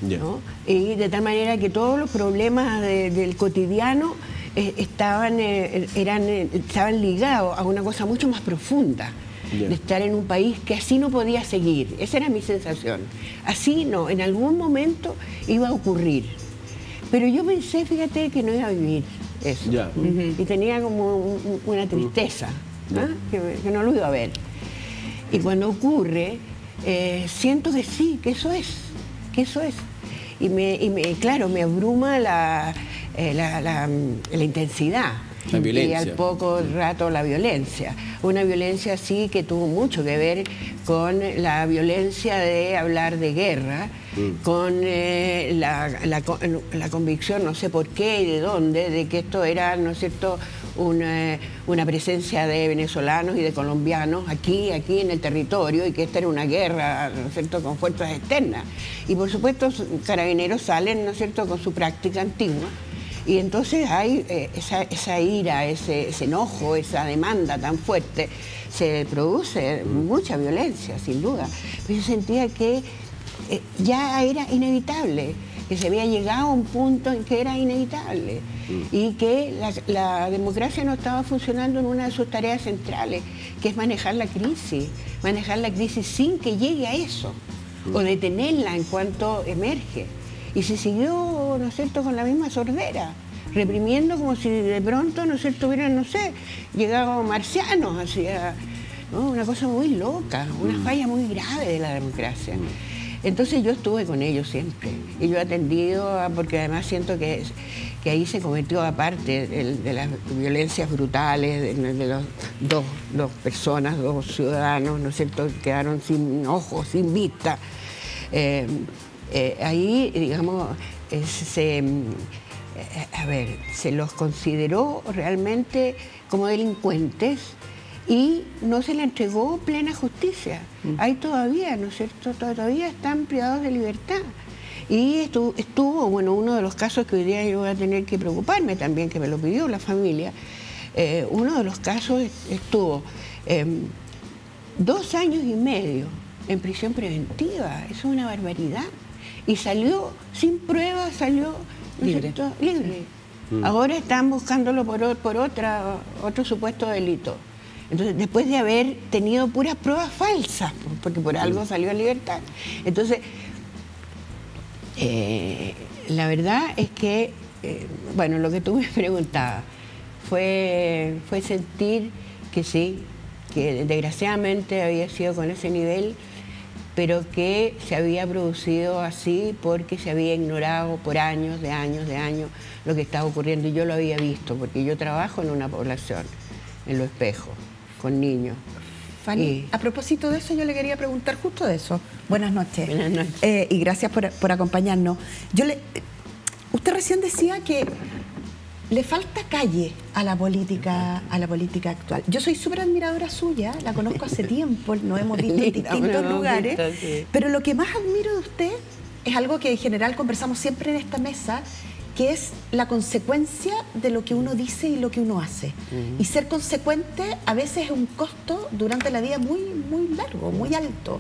¿no? Y de tal manera que todos los problemas del cotidiano estaban ligados a una cosa mucho más profunda. De estar en un país que así no podía seguir. Esa era mi sensación. Así no, en algún momento iba a ocurrir. Pero yo pensé, fíjate, que no iba a vivir eso. Y tenía como una tristeza, ¿no? que no lo iba a ver. Y cuando ocurre, siento que sí, que eso es. Y claro, me abruma la intensidad. La violencia. Y al poco rato la violencia. Una violencia así que tuvo mucho que ver con la violencia de hablar de guerra, con la convicción, no sé por qué y de dónde, de que esto era, ¿no es cierto?, una presencia de venezolanos y de colombianos aquí en el territorio, y que esta era una guerra, ¿no es cierto?, con fuerzas externas. Y por supuesto, Carabineros salen, ¿no es cierto?, con su práctica antigua. Y entonces hay esa ira, ese enojo, esa demanda tan fuerte, se produce mucha violencia, sin duda. Pero yo sentía que ya era inevitable, que se había llegado a un punto en que era inevitable y que la democracia no estaba funcionando en una de sus tareas centrales, que es manejar la crisis sin que llegue a eso, o detenerla en cuanto emerge. Y se siguió, ¿no es cierto?, con la misma sordera, reprimiendo como si de pronto, ¿no es cierto?, hubieran, no sé, llegado marcianos, hacia, ¿no?, una cosa muy loca, una falla muy grave de la democracia. Entonces yo estuve con ellos siempre, y yo he atendido, porque además siento que ahí se cometió, aparte de las violencias brutales, de los dos personas, dos ciudadanos, ¿no es cierto?, que quedaron sin ojos, sin vista. Ahí, digamos, se los consideró realmente como delincuentes y no se le entregó plena justicia. Ahí todavía, ¿no es cierto?, todavía están privados de libertad. Y estuvo, bueno, uno de los casos que hoy día yo voy a tener que preocuparme también, que me lo pidió la familia, uno de los casos estuvo 2 años y medio en prisión preventiva. Eso es una barbaridad. Y salió sin pruebas, salió, ¿no es cierto?, libre. Ahora están buscándolo por otro supuesto delito. Entonces, después de haber tenido puras pruebas falsas, porque por algo salió en libertad. Entonces, la verdad es que, bueno, lo que tú me preguntabas fue sentir que sí, que desgraciadamente había sido con ese nivel, pero que se había producido así porque se había ignorado por años, de años, lo que estaba ocurriendo. Y yo lo había visto, porque yo trabajo en una población, en Los Espejos, con niños. Fanny, a propósito de eso, yo le quería preguntar justo de eso. Buenas noches. Buenas noches. Y gracias por acompañarnos. Usted recién decía que le falta calle a la política actual. Yo soy súper admiradora suya, la conozco hace tiempo, nos hemos visto en distintos lugares, pero lo que más admiro de usted es algo que en general conversamos siempre en esta mesa, que es la consecuencia de lo que uno dice y lo que uno hace. Y ser consecuente a veces es un costo durante la vida muy, muy largo, muy alto.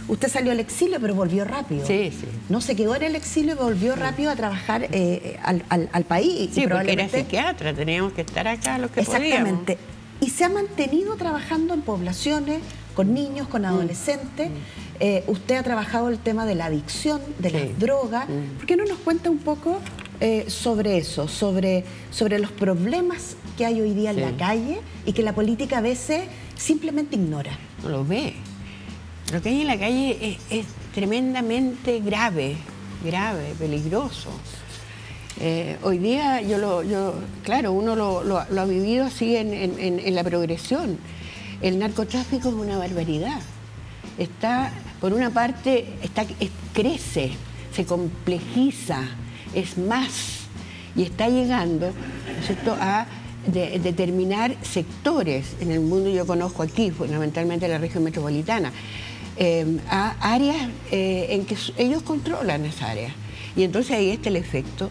Usted salió al exilio, pero volvió rápido. Sí, sí. No se quedó en el exilio y volvió rápido a trabajar al país. Sí, porque era psiquiatra, teníamos que estar acá los que exactamente. podíamos. Y se ha mantenido trabajando en poblaciones, con niños, con adolescentes. Usted ha trabajado el tema de la adicción, de las drogas. ¿Por qué no nos cuenta un poco sobre eso, sobre los problemas que hay hoy día en la calle y que la política a veces simplemente ignora? No lo ve. Lo que hay en la calle es tremendamente grave, peligroso. Hoy día claro, uno lo ha vivido así en la progresión. El narcotráfico es una barbaridad. Por una parte, crece, se complejiza, es más, y está llegando, ¿no es cierto?, a determinar sectores en el mundo. Yo conozco aquí, fundamentalmente la región metropolitana, a áreas en que ellos controlan esa área. Y entonces ahí está el efecto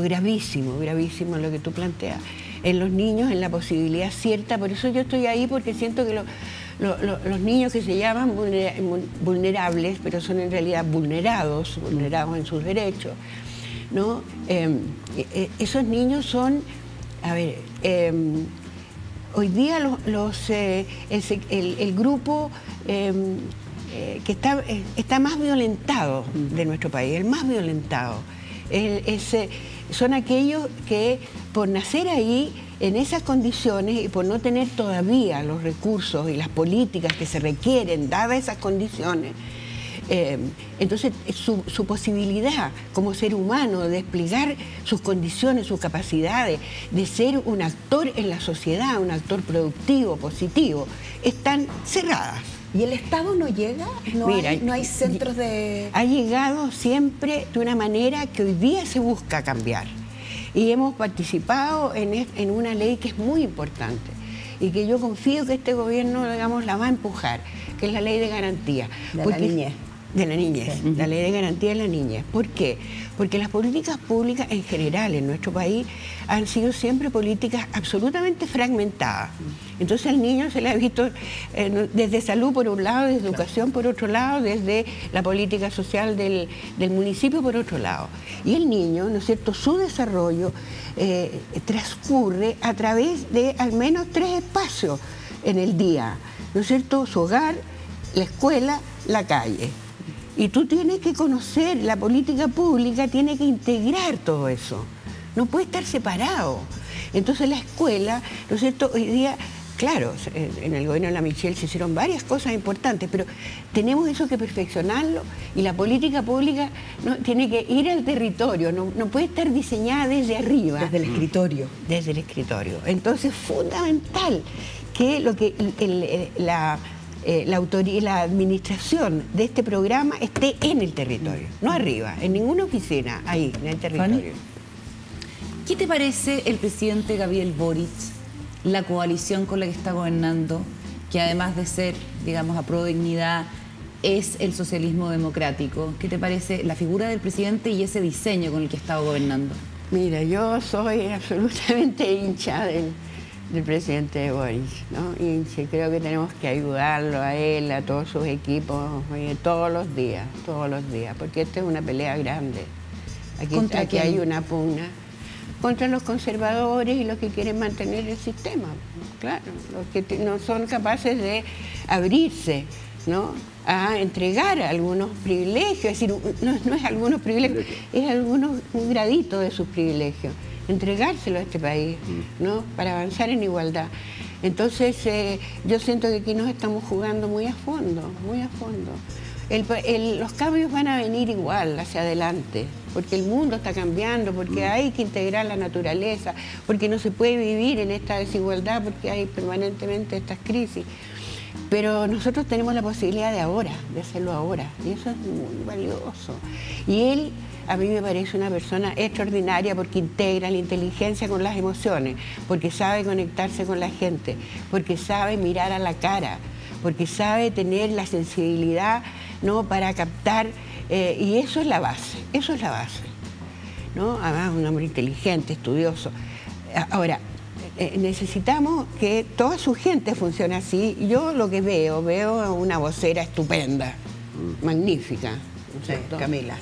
gravísimo en lo que tú planteas. En los niños, en la posibilidad cierta, por eso yo estoy ahí, porque siento que los niños que se llaman vulnerables, pero son en realidad vulnerados en sus derechos, ¿no? Esos niños son, hoy día el grupo que está más violentado de nuestro país, el más violentado, son aquellos que por nacer ahí, en esas condiciones, y por no tener todavía los recursos y las políticas que se requieren, dadas esas condiciones, entonces su posibilidad como ser humano de desplegar sus condiciones, sus capacidades, de ser un actor en la sociedad, un actor productivo, positivo, están cerradas. ¿Y el Estado no llega? ¿No hay centros de...? Ha llegado siempre de una manera que hoy día se busca cambiar. Y hemos participado en una ley que es muy importante y que yo confío que este gobierno, digamos, la va a empujar, que es la ley de garantía. De la niñez. De la niñez, la ley de garantía de la niñez. ¿Por qué? Porque las políticas públicas en general en nuestro país han sido siempre políticas absolutamente fragmentadas. Entonces al niño se le ha visto desde salud por un lado, desde educación por otro lado, desde la política social del municipio por otro lado. Y el niño, ¿no es cierto?, su desarrollo transcurre a través de al menos 3 espacios en el día, ¿no es cierto?, su hogar, la escuela, la calle. Y tú tienes que conocer, la política pública tiene que integrar todo eso. No puede estar separado. Entonces la escuela, ¿no es cierto?, hoy día, claro, en el gobierno de la Michelle se hicieron varias cosas importantes, pero tenemos eso que perfeccionarlo, y la política pública tiene que ir al territorio, no puede estar diseñada desde arriba. Desde el escritorio. Desde el escritorio. Entonces es fundamental que la administración de este programa esté en el territorio, no arriba, en ninguna oficina, ahí, en el territorio. Fanny, ¿qué te parece el presidente Gabriel Boric, la coalición con la que está gobernando, que además de ser, digamos, Apruebo Dignidad, es el socialismo democrático? ¿Qué te parece la figura del presidente y ese diseño con el que ha estado gobernando? Mira, yo soy absolutamente hincha del presidente Boric, ¿no? Y creo que tenemos que ayudarlo a él, a todos sus equipos, todos los días, porque esta es una pelea grande. Aquí hay una pugna contra los conservadores y los que quieren mantener el sistema, claro, los que no son capaces de abrirse, ¿no?, a entregar algunos privilegios, es decir, no es algunos privilegios, es un gradito de sus privilegios, entregárselo a este país, ¿no?, para avanzar en igualdad. Entonces, yo siento que aquí nos estamos jugando muy a fondo, muy a fondo. Los cambios van a venir igual hacia adelante, porque el mundo está cambiando, porque hay que integrar la naturaleza, porque no se puede vivir en esta desigualdad, porque hay permanentemente estas crisis. Pero nosotros tenemos la posibilidad de hacerlo ahora, y eso es muy valioso. Y él, a mí me parece una persona extraordinaria porque integra la inteligencia con las emociones, porque sabe conectarse con la gente, porque sabe mirar a la cara, porque sabe tener la sensibilidad, ¿no?, para captar, y eso es la base, ¿no? Además, un hombre inteligente, estudioso. Ahora, necesitamos que toda su gente funcione así. Yo lo que veo una vocera estupenda, magnífica, ¿no es cierto? Camila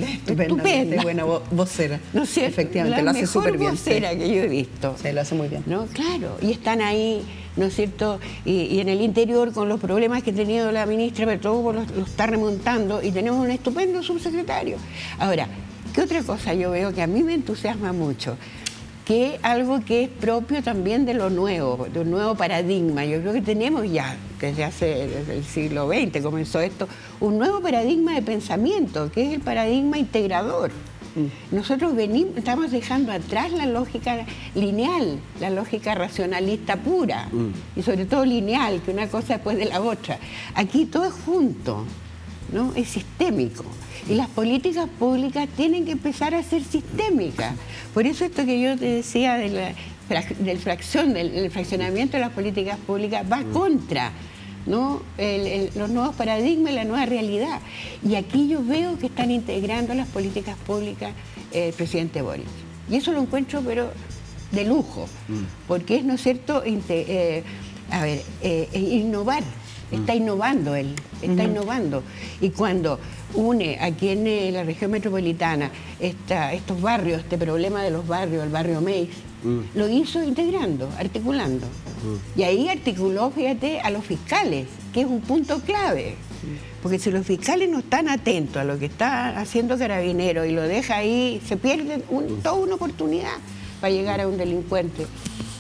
es estupenda. Buena vocera. No sé, efectivamente, lo hace súper bien. La mejor vocera que yo he visto. Sí, lo hace muy bien. ¿No? Claro, y están ahí, ¿no es cierto? Y en el interior, con los problemas que ha tenido la ministra, pero todo lo está remontando, y tenemos un estupendo subsecretario. Ahora, ¿qué otra cosa yo veo que a mí me entusiasma mucho? Que algo que es propio también de un nuevo paradigma. Yo creo que tenemos ya, desde el siglo XX comenzó esto, un nuevo paradigma de pensamiento, que es el paradigma integrador. Nosotros estamos dejando atrás la lógica lineal, la lógica racionalista pura, y sobre todo lineal, que una cosa después de la otra. Aquí todo es junto, ¿no? Es sistémico. Y las políticas públicas tienen que empezar a ser sistémicas. Por eso esto que yo te decía del fraccionamiento de las políticas públicas va contra, ¿no?, los nuevos paradigmas y la nueva realidad. Y aquí yo veo que están integrando las políticas públicas el presidente Boric. Y eso lo encuentro, pero de lujo, porque es, ¿no es cierto?, innovar. Está innovando él, está innovando. Y cuando une aquí en la región metropolitana estos barrios, este problema de los barrios, el barrio Meis, lo hizo integrando, articulando. Y ahí articuló, fíjate, a los fiscales, que es un punto clave. Porque si los fiscales no están atentos a lo que está haciendo Carabineros y lo deja ahí, se pierde toda una oportunidad para llegar a un delincuente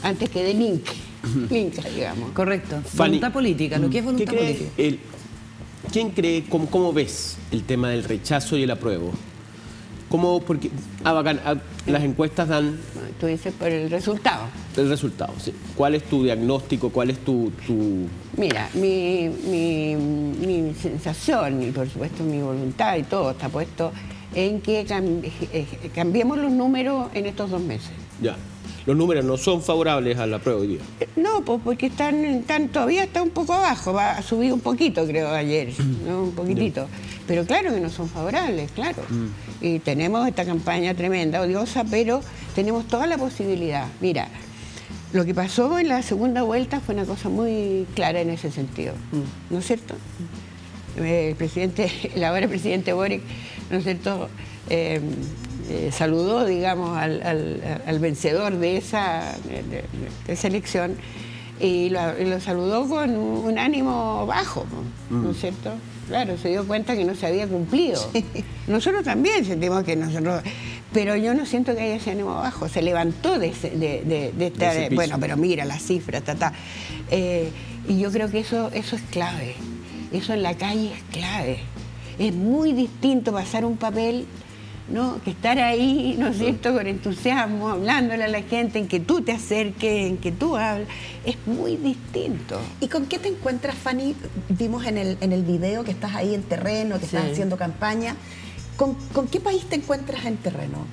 antes que delinque. Digamos. Correcto. Fanny, Voluntad política, lo que es voluntad política. ¿Quién cree, cómo ves el tema del rechazo y el apruebo? Porque las encuestas dan... Tú dices por el resultado. El resultado, sí. ¿Cuál es tu diagnóstico? ¿Cuál es tu...? Mira, mi sensación y por supuesto mi voluntad y todo está puesto en que cambiemos los números en estos 2 meses. Ya. Los números no son favorables a la prueba hoy día. No, pues porque todavía está un poco abajo, va a subir un poquito, creo, ayer, ¿no? Un poquitito. Pero claro que no son favorables, claro. Y tenemos esta campaña tremenda, odiosa, pero tenemos toda la posibilidad. Mira, lo que pasó en la segunda vuelta fue una cosa muy clara en ese sentido, ¿no es cierto? El ahora presidente Boric, ¿no es cierto?, saludó, digamos, al vencedor de esa elección y lo saludó con un ánimo bajo, ¿no es cierto? Claro, se dio cuenta que no se había cumplido. Sí. Nosotros también sentimos que pero yo no siento que haya ese ánimo bajo. Se levantó de esta... bueno, pero mira las cifras, y yo creo que eso es clave. Eso en la calle es clave. Es muy distinto pasar un papel, ¿no?, que estar ahí, ¿no es cierto?, con entusiasmo, hablándole a la gente, en que tú te acerques, en que tú hables, es muy distinto. ¿Y con qué te encuentras, Fanny? Vimos en el video que estás ahí en terreno, que estás haciendo campaña. ¿Con qué país te encuentras en terreno?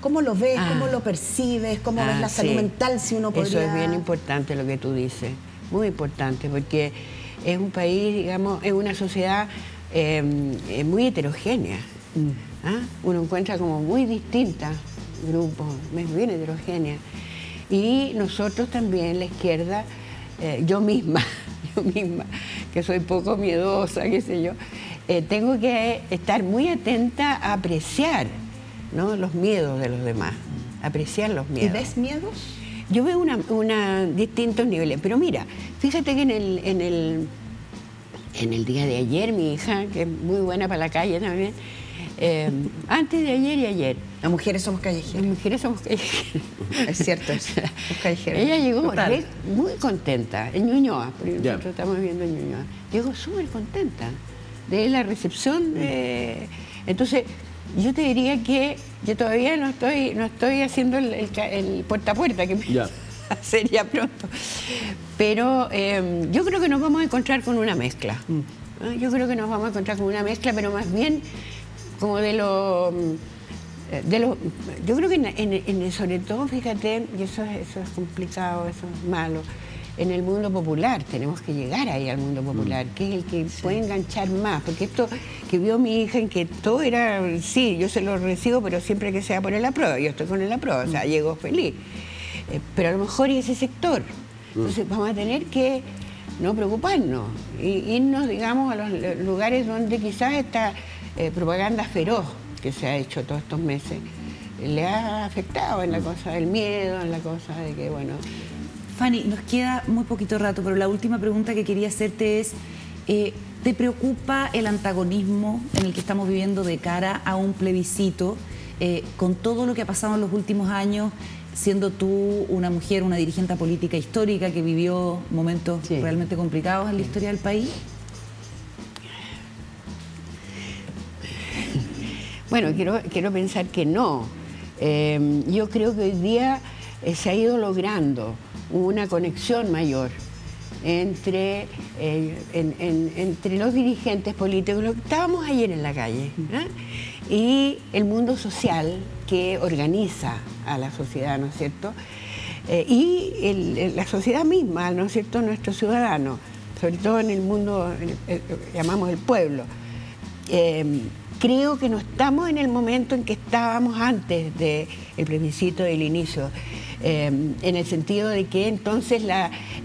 ¿Cómo lo ves? ¿Cómo lo percibes? ¿Cómo ves la salud mental, si uno podría...? Eso es bien importante lo que tú dices, muy importante, porque es un país, digamos, es una sociedad muy heterogénea. Uno encuentra como muy distintas grupos, bien heterogéneas. Y nosotros también, la izquierda, yo misma, que soy poco miedosa, qué sé yo, tengo que estar muy atenta a apreciar, ¿no?, los miedos de los demás, apreciar los miedos. ¿Y ves miedos? Yo veo distintos niveles, pero mira, fíjate que en el día de ayer mi hija, que es muy buena para la calle también, Antes de ayer y ayer. Las mujeres somos callejeras. Las mujeres somos callejeras. Es cierto eso, somos callejeras. Ella llegó Total. muy contenta, en Ñuñoa, porque Ya. nosotros estamos viviendo en Ñuñoa. Llegó súper contenta de la recepción. Entonces, yo te diría que yo todavía no estoy haciendo el puerta a puerta, que Ya. hacer ya pronto. Pero yo creo que nos vamos a encontrar con una mezcla. ¿No? Yo creo que nos vamos a encontrar con una mezcla, pero más bien como yo creo que sobre todo, fíjate, y eso es complicado, eso es malo, en el mundo popular, tenemos que llegar ahí al mundo popular, que es el que puede enganchar más, porque esto que vio mi hija en que todo era, sí, yo se lo recibo, pero siempre que sea por el apruebo, yo estoy con el apruebo, o sea, llegó feliz. Pero a lo mejor y ese sector. Entonces vamos a tener que no preocuparnos, irnos, digamos, a los lugares donde quizás esta propaganda feroz que se ha hecho todos estos meses le ha afectado en la cosa del miedo, en la cosa de que, bueno... Fanny, nos queda muy poquito rato, pero la última pregunta que quería hacerte es, ¿te preocupa el antagonismo en el que estamos viviendo de cara a un plebiscito, con todo lo que ha pasado en los últimos años, siendo tú una mujer, una dirigente política histórica que vivió momentos realmente complicados en la historia del país? Bueno, quiero pensar que no. Yo creo que hoy día se ha ido logrando una conexión mayor entre los dirigentes políticos, lo que estábamos ayer en la calle, y el mundo social que organiza a la sociedad, ¿no es cierto? Y la sociedad misma, ¿no es cierto?, nuestros ciudadanos, sobre todo en el mundo, llamamos el pueblo. Creo que no estamos en el momento en que estábamos antes del plebiscito del inicio, en el sentido de que entonces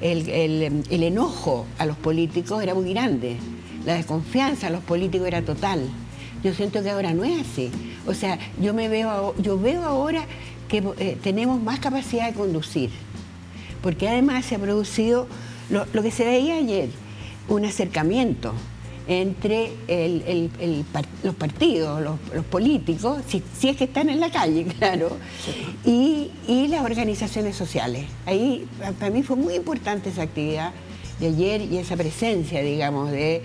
el enojo a los políticos era muy grande, la desconfianza a los políticos era total. Yo siento que ahora no es así. O sea, yo veo ahora que tenemos más capacidad de conducir, porque además se ha producido lo que se veía ayer, un acercamiento entre los partidos, los políticos, si es que están en la calle, claro, y las organizaciones sociales. Ahí para mí fue muy importante esa actividad de ayer y esa presencia, digamos, de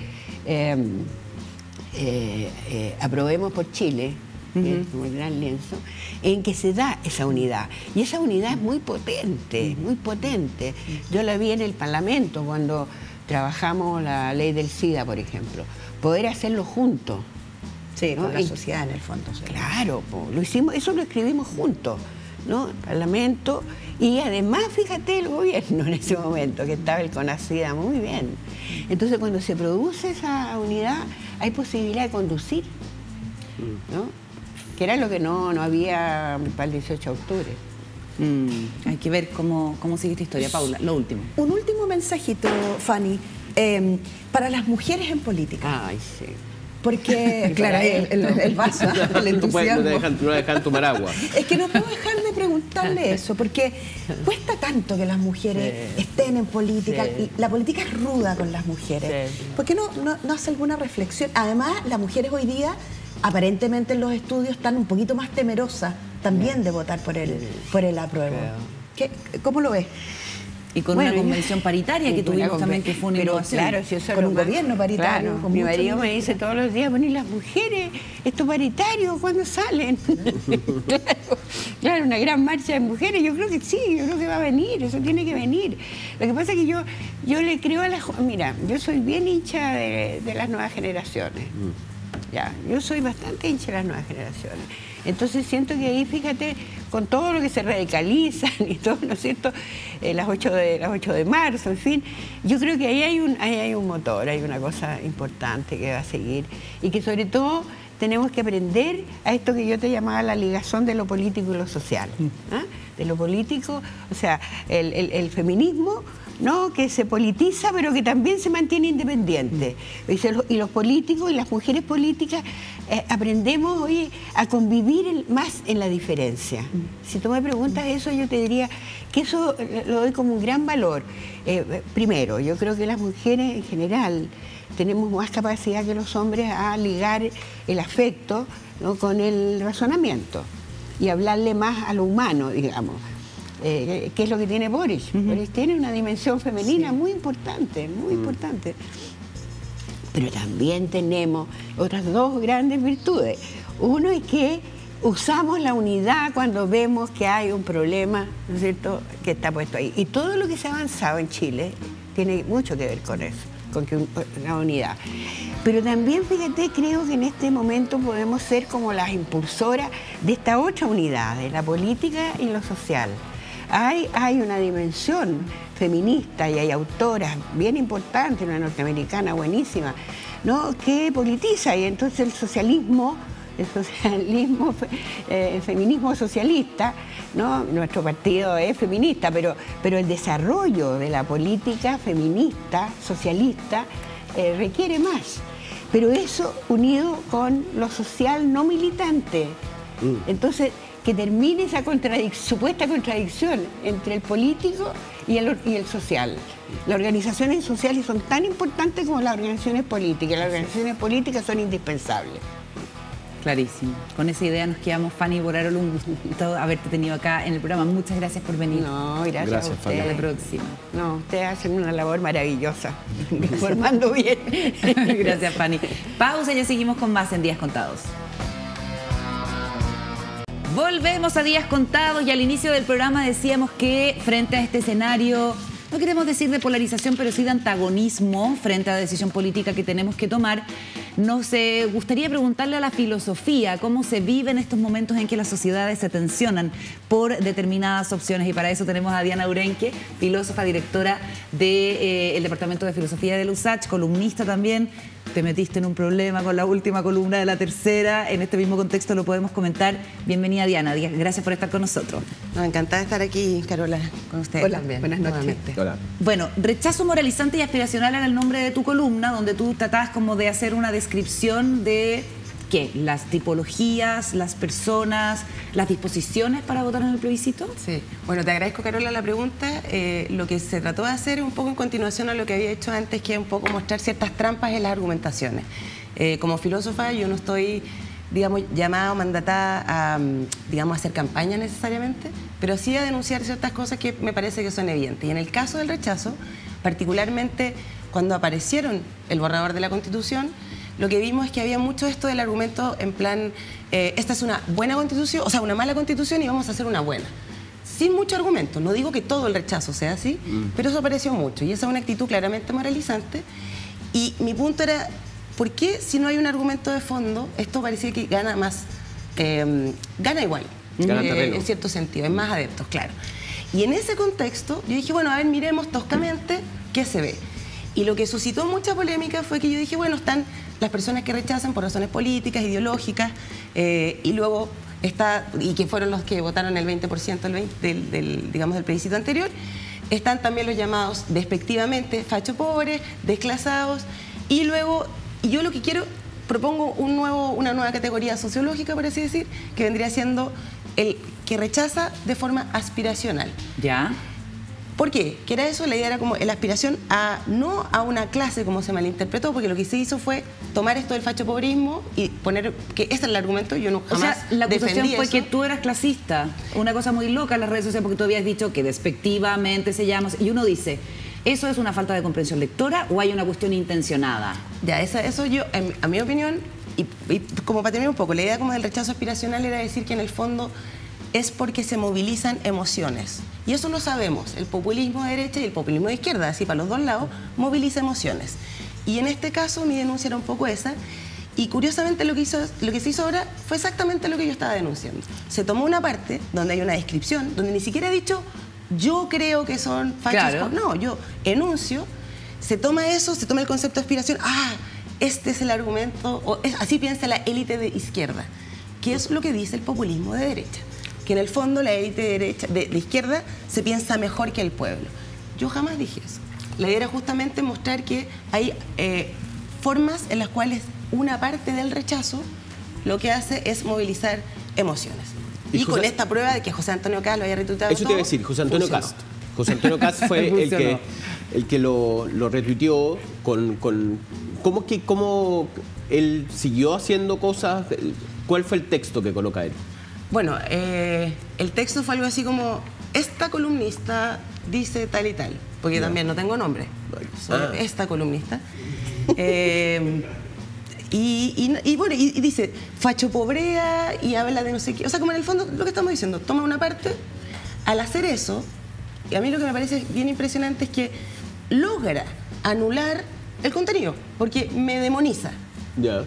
Aprobemos por Chile, que es como el gran lienzo, en que se da esa unidad. Y esa unidad es muy potente, muy potente. Yo la vi en el Parlamento cuando trabajamos la ley del SIDA, por ejemplo. Poder hacerlo juntos. Sí, ¿no? con la sociedad en el fondo. Sí. Claro, lo hicimos, eso lo escribimos juntos, ¿no? El Parlamento y además, fíjate, el gobierno en ese momento, que estaba el CONASIDA muy bien. Entonces, cuando se produce esa unidad, hay posibilidad de conducir, ¿no? Que era lo que no había para el 18 de octubre. Hay que ver cómo sigue esta historia. Paula, lo último. Un último mensajito, Fanny, para las mujeres en política. Ay, sí. Porque, claro, el vaso, el entusiasmo. No dejan tomar agua. Es que no puedo dejar de preguntarle eso, porque cuesta tanto que las mujeres estén en política. Sí. La política es ruda con las mujeres. Sí. ¿Por qué no hace alguna reflexión? Además, las mujeres hoy día, aparentemente en los estudios, están un poquito más temerosas también de votar por el apruebo. ¿Cómo lo ves? Y con una convención paritaria que tuvimos también, que fue una innovación. Claro, si eso con un gobierno paritario. Claro, con mi mucho marido me dice todos los días, bueno, ¿y las mujeres, estos paritarios, cuándo salen? claro, una gran marcha de mujeres, yo creo que sí, yo creo que va a venir, eso tiene que venir. Lo que pasa es que yo le creo a las... Mira, yo soy bien hincha de las nuevas generaciones. Ya, yo soy bastante hincha de las nuevas generaciones. Entonces siento que ahí, fíjate, con todo lo que se radicalizan y todo, ¿no es cierto? Las 8 de marzo, en fin, yo creo que ahí hay un motor, hay una cosa importante que va a seguir y que sobre todo tenemos que aprender a esto que yo te llamaba la ligazón de lo político y lo social. de lo político, o sea, el feminismo, ¿no?, que se politiza, pero que también se mantiene independiente. Y los políticos y las mujeres políticas aprendemos hoy a convivir más en la diferencia. Si tú me preguntas eso, yo te diría que eso lo doy como un gran valor. Primero, yo creo que las mujeres en general tenemos más capacidad que los hombres a ligar el afecto, ¿no?, con el razonamiento y hablarle más a lo humano, digamos. ¿Qué es lo que tiene Boric? Boric tiene una dimensión femenina muy importante, muy importante. Pero también tenemos otras dos grandes virtudes. Uno es que usamos la unidad cuando vemos que hay un problema, ¿no es cierto?, que está puesto ahí. Y todo lo que se ha avanzado en Chile tiene mucho que ver con eso, con que una unidad. Pero también, fíjate, creo que en este momento podemos ser como las impulsoras de esta otra unidad, de la política y lo social. Hay una dimensión feminista y hay autoras bien importantes, una norteamericana buenísima, ¿no?, que politiza, y entonces el feminismo socialista, ¿no?, nuestro partido es feminista, pero el desarrollo de la política feminista, socialista, requiere más. Pero eso unido con lo social no militante. Entonces, que termine esa supuesta contradicción entre el político y el social. Las organizaciones sociales son tan importantes como las organizaciones políticas. Las organizaciones políticas son indispensables. Clarísimo. Con esa idea nos quedamos. Fanny Borarolo, un gusto haberte tenido acá en el programa. Muchas gracias por venir. No, gracias a usted. Hasta la próxima. No, ustedes hacen una labor maravillosa, informando bien. Gracias, Fanny. Pausa y ya seguimos con más en Días Contados. Volvemos a Días Contados y al inicio del programa decíamos que frente a este escenario, no queremos decir de polarización, pero sí de antagonismo frente a la decisión política que tenemos que tomar, nos gustaría preguntarle a la filosofía cómo se vive en estos momentos en que las sociedades se tensionan por determinadas opciones. Y para eso tenemos a Diana Urenque, filósofa, directora del Departamento de Filosofía de la USACH, columnista también. Te metiste en un problema con la última columna de La Tercera. En este mismo contexto lo podemos comentar. Bienvenida, Diana. Gracias por estar con nosotros. No, encantada de estar aquí, Carola, con ustedes. Hola, también. Buenas noches. Hola. Bueno, rechazo moralizante y aspiracional era el nombre de tu columna, donde tú tratabas como de hacer una descripción de ¿qué? Las tipologías, las personas, las disposiciones para votar en el plebiscito. Sí. Bueno, te agradezco, Carola, la pregunta. Lo que se trató de hacer es un poco en continuación a lo que había hecho antes, que es un poco mostrar ciertas trampas en las argumentaciones. Como filósofa, yo no estoy, digamos, llamada o mandatada a, digamos, hacer campaña necesariamente, pero sí a denunciar ciertas cosas que me parece que son evidentes. Y en el caso del rechazo, particularmente cuando aparecieron el borrador de la Constitución, lo que vimos es que había mucho esto del argumento en plan, esta es una buena Constitución, o sea, una mala Constitución y vamos a hacer una buena. Sin mucho argumento. No digo que todo el rechazo sea así, pero eso apareció mucho. Y esa es una actitud claramente moralizante. Y mi punto era, ¿por qué si no hay un argumento de fondo, esto parecía que gana más, gana igual? Gana terreno. En cierto sentido, es más adeptos, claro. Y en ese contexto, yo dije, bueno, a ver, miremos toscamente qué se ve. Y lo que suscitó mucha polémica fue que yo dije, bueno, están las personas que rechazan por razones políticas, ideológicas, y luego está, y que fueron los que votaron el 20% digamos, del plebiscito anterior, están también los llamados despectivamente fachos pobres, desclasados, y luego, y yo lo que quiero, propongo una nueva categoría sociológica, por así decir, que vendría siendo el que rechaza de forma aspiracional. ¿Ya? ¿Por qué? Que era eso, la idea era como la aspiración a no a una clase como se malinterpretó, porque lo que se hizo fue tomar esto del fachopobrismo y poner que ese es el argumento, yo no jamás o sea, la acusación fue eso. que tú eras clasista, una cosa muy loca en las redes sociales, porque tú habías dicho que despectivamente se llama, y uno dice, ¿eso es una falta de comprensión lectora o hay una cuestión intencionada? Ya, eso yo, a mi opinión, y como para terminar un poco, la idea como del rechazo aspiracional era decir que en el fondo es porque se movilizan emociones. Y eso lo sabemos, el populismo de derecha y el populismo de izquierda, así para los dos lados, moviliza emociones. Y en este caso mi denuncia era un poco esa, y curiosamente lo que se hizo ahora fue exactamente lo que yo estaba denunciando. Se tomó una parte donde hay una descripción, donde ni siquiera he dicho, yo creo que son fachos, claro. No, yo enuncio, se toma eso, se toma el concepto de aspiración, este es el argumento, así piensa la élite de izquierda, que es lo que dice el populismo de derecha. que en el fondo la élite de izquierda se piensa mejor que el pueblo. Yo jamás dije eso. La idea era justamente mostrar que hay formas en las cuales una parte del rechazo lo que hace es movilizar emociones. Y con esta prueba de que José Antonio Kast lo había retuiteado eso todo, te iba a decir, José Antonio Kast. José Antonio Kast fue el que lo retuiteó con ¿cómo él siguió haciendo cosas? ¿Cuál fue el texto que coloca él? Bueno, el texto fue algo así como, esta columnista dice tal y tal, porque también no tengo nombre, soy esta columnista. Y dice, facho pobrea y habla de no sé qué. O sea, como en el fondo lo que estamos diciendo, toma una parte. Al hacer eso, y a mí lo que me parece bien impresionante es que logra anular el contenido, porque me demoniza. Ya.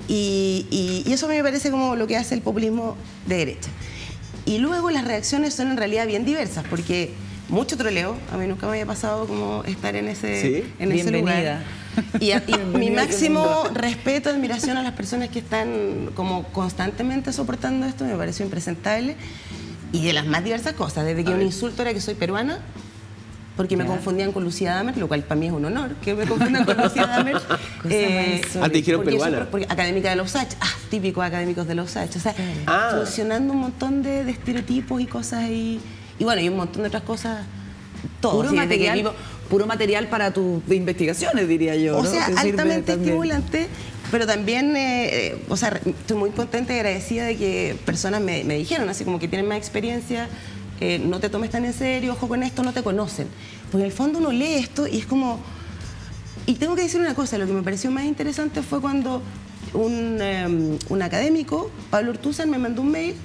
Y eso a mí me parece como lo que hace el populismo de derecha. Y luego las reacciones son en realidad bien diversas, porque mucho troleo, a mí nunca me había pasado como estar en ese lugar. Y mi máximo respeto, admiración a las personas que están como constantemente soportando esto, me pareció impresentable. Y de las más diversas cosas, desde que un insulto era que soy peruana, porque me confundían con Lucía Damer, lo cual para mí es un honor que me confundan con Lucía Damer. Te dijeron peruana. Porque académica de la USACH, típicos académicos de la USACH. O sea, funcionando un montón de estereotipos y cosas ahí. Y bueno, y un montón de otras cosas. Todo. Puro material para tus investigaciones, diría yo. O ¿no? sea, altamente estimulante, pero también, o sea, estoy muy contenta y agradecida de que personas me dijeron, así como que tienen más experiencia, no te tomes tan en serio, ojo con esto, no te conocen. Porque en el fondo uno lee esto y es como... Y tengo que decir una cosa, lo que me pareció más interesante fue cuando un académico, Pablo Ortúzar, me mandó un mail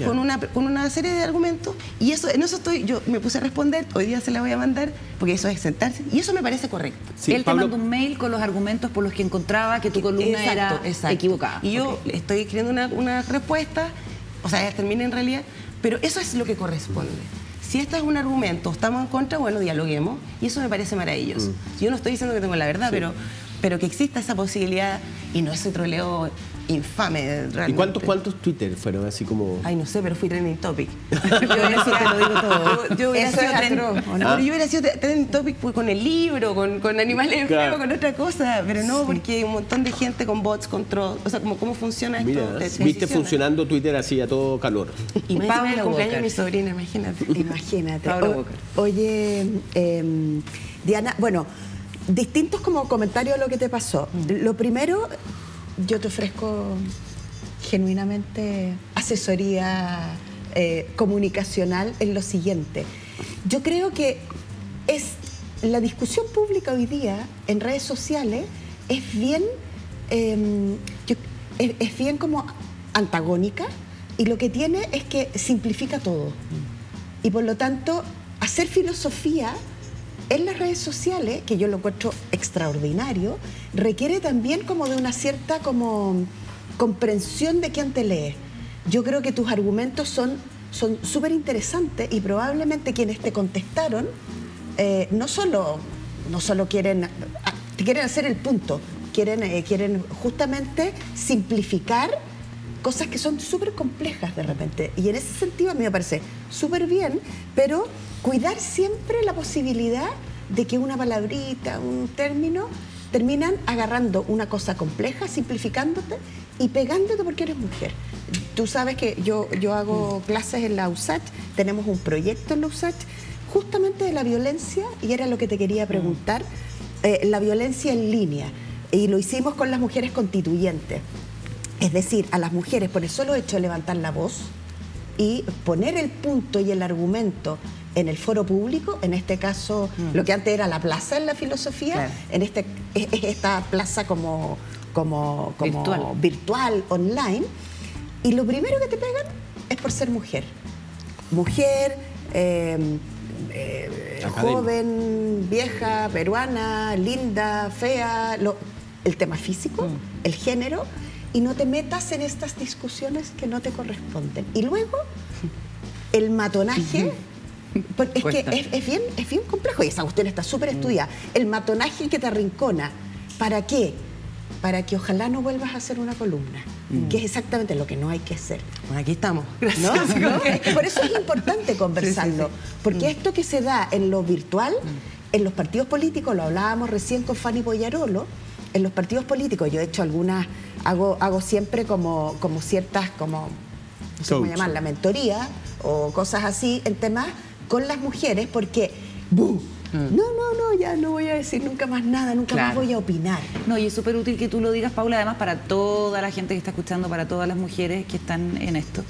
con una serie de argumentos, y en eso yo me puse a responder, hoy día se la voy a mandar, porque eso es sentarse, y eso me parece correcto. Sí, él te mandó un mail con los argumentos por los que encontraba que tu columna era equivocada. Y yo estoy escribiendo una respuesta, o sea, ya termina en realidad, pero eso es lo que corresponde. Si este es un argumento, estamos en contra, bueno, dialoguemos, y eso me parece maravilloso. Yo no estoy diciendo que tengo la verdad, pero que exista esa posibilidad, y no ese troleo infame realmente. ¿Y cuántos Twitter fueron así como...? Ay, no sé, pero fui trending topic. Yo eso te lo digo todo. Yo hubiera sido trending topic con el libro, con animales enfermos, con otra cosa, pero no, porque hay un montón de gente con bots, con trolls, o sea, cómo funciona esto. Mira, viste funcionando Twitter así a todo calor. Y me Pablo el cumpleaños de mi sobrina, imagínate. Imagínate. Pablo Oye, Diana, bueno, distintos como comentarios a lo que te pasó. Lo primero, yo te ofrezco genuinamente asesoría comunicacional en lo siguiente. Yo creo que la discusión pública hoy día en redes sociales es bien como antagónica, y lo que tiene es que simplifica todo. Y por lo tanto, hacer filosofía en las redes sociales, que yo lo encuentro extraordinario, requiere también como de una cierta como comprensión de quién te lee. Yo creo que tus argumentos son súper interesantes, y probablemente quienes te contestaron no solo quieren hacer el punto, quieren justamente simplificar cosas que son súper complejas de repente. Y en ese sentido a mí me parece súper bien, pero cuidar siempre la posibilidad de que una palabrita, un término, terminan agarrando una cosa compleja, simplificándote y pegándote porque eres mujer. Tú sabes que yo hago clases en la USACH, tenemos un proyecto en la USACH justamente de la violencia, y era lo que te quería preguntar, la violencia en línea, y lo hicimos con las mujeres constituyentes. Es decir, a las mujeres, por el solo hecho de levantar la voz y poner el punto y el argumento en el foro público, en este caso, lo que antes era la plaza en la filosofía, en esta plaza como virtual, online, y lo primero que te pegan es por ser mujer. Mujer, joven, vieja, peruana, linda, fea, el tema físico, el género, y no te metas en estas discusiones que no te corresponden. Y luego, el matonaje, es que es bien complejo, y esa cuestión está súper estudiada. El matonaje que te arrincona. ¿Para qué? para que ojalá no vuelvas a hacer una columna, que es exactamente lo que no hay que hacer. Bueno, aquí estamos. ¿No? Es que por eso es importante conversarlo, porque esto que se da en lo virtual, en los partidos políticos, lo hablábamos recién con Fanny Poyarolo, en los partidos políticos yo he hecho algunas, hago siempre como ciertas, como, no sé cómo llamarla, mentoría o cosas así en temas con las mujeres, porque no, ya no voy a decir nunca más nada, nunca más voy a opinar. No, y es súper útil que tú lo digas, Paula, además para toda la gente que está escuchando, para todas las mujeres que están en esto.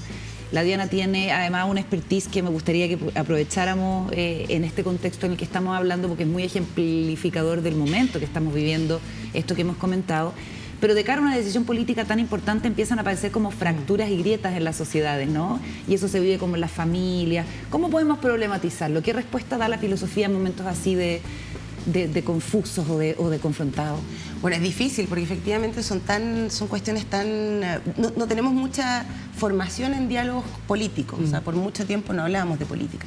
La Diana tiene además una expertise que me gustaría que aprovecháramos en este contexto en el que estamos hablando, porque es muy ejemplificador del momento que estamos viviendo, esto que hemos comentado. Pero de cara a una decisión política tan importante empiezan a aparecer como fracturas y grietas en las sociedades, ¿no? Y eso se vive como en las familias. ¿Cómo podemos problematizarlo? ¿Qué respuesta da la filosofía en momentos así de confusos o de confrontados? Bueno, es difícil porque efectivamente son cuestiones tan... No tenemos mucha formación en diálogos políticos, o sea, por mucho tiempo no hablábamos de política.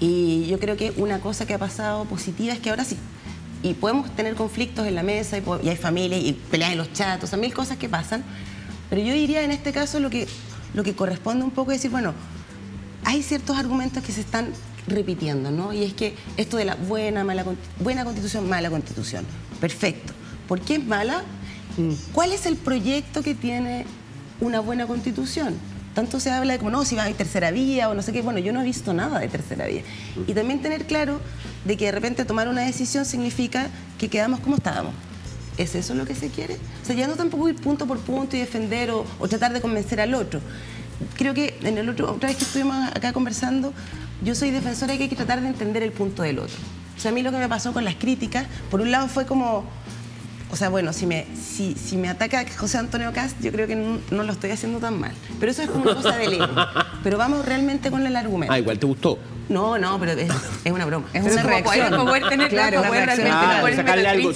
Y yo creo que una cosa que ha pasado positiva es que ahora sí, y podemos tener conflictos en la mesa, y hay familias, y peleas en los chats, o sea, mil cosas que pasan, pero yo diría en este caso lo que corresponde un poco es decir, bueno, hay ciertos argumentos que se están repitiendo, ¿no? Y es que esto de la buena constitución, mala constitución, perfecto. ¿Por qué es mala? ¿Cuál es el proyecto que tiene una buena constitución? Tanto se habla de como, no, si va a haber tercera vía o no sé qué. Bueno, yo no he visto nada de tercera vía. Y también tener claro de que de repente tomar una decisión significa que quedamos como estábamos. ¿Es eso lo que se quiere? O sea, ya no tampoco ir punto por punto y defender o tratar de convencer al otro. Creo que otra vez que estuvimos acá conversando, yo soy defensora de que hay que tratar de entender el punto del otro. O sea, a mí lo que me pasó con las críticas, por un lado fue como... O sea, bueno, si me ataca José Antonio Cast, yo creo que no lo estoy haciendo tan mal. Pero eso es como una cosa del ego. Pero vamos realmente con el argumento. Ah, igual te gustó. No, pero es una broma. Es una reacción. Para poder tener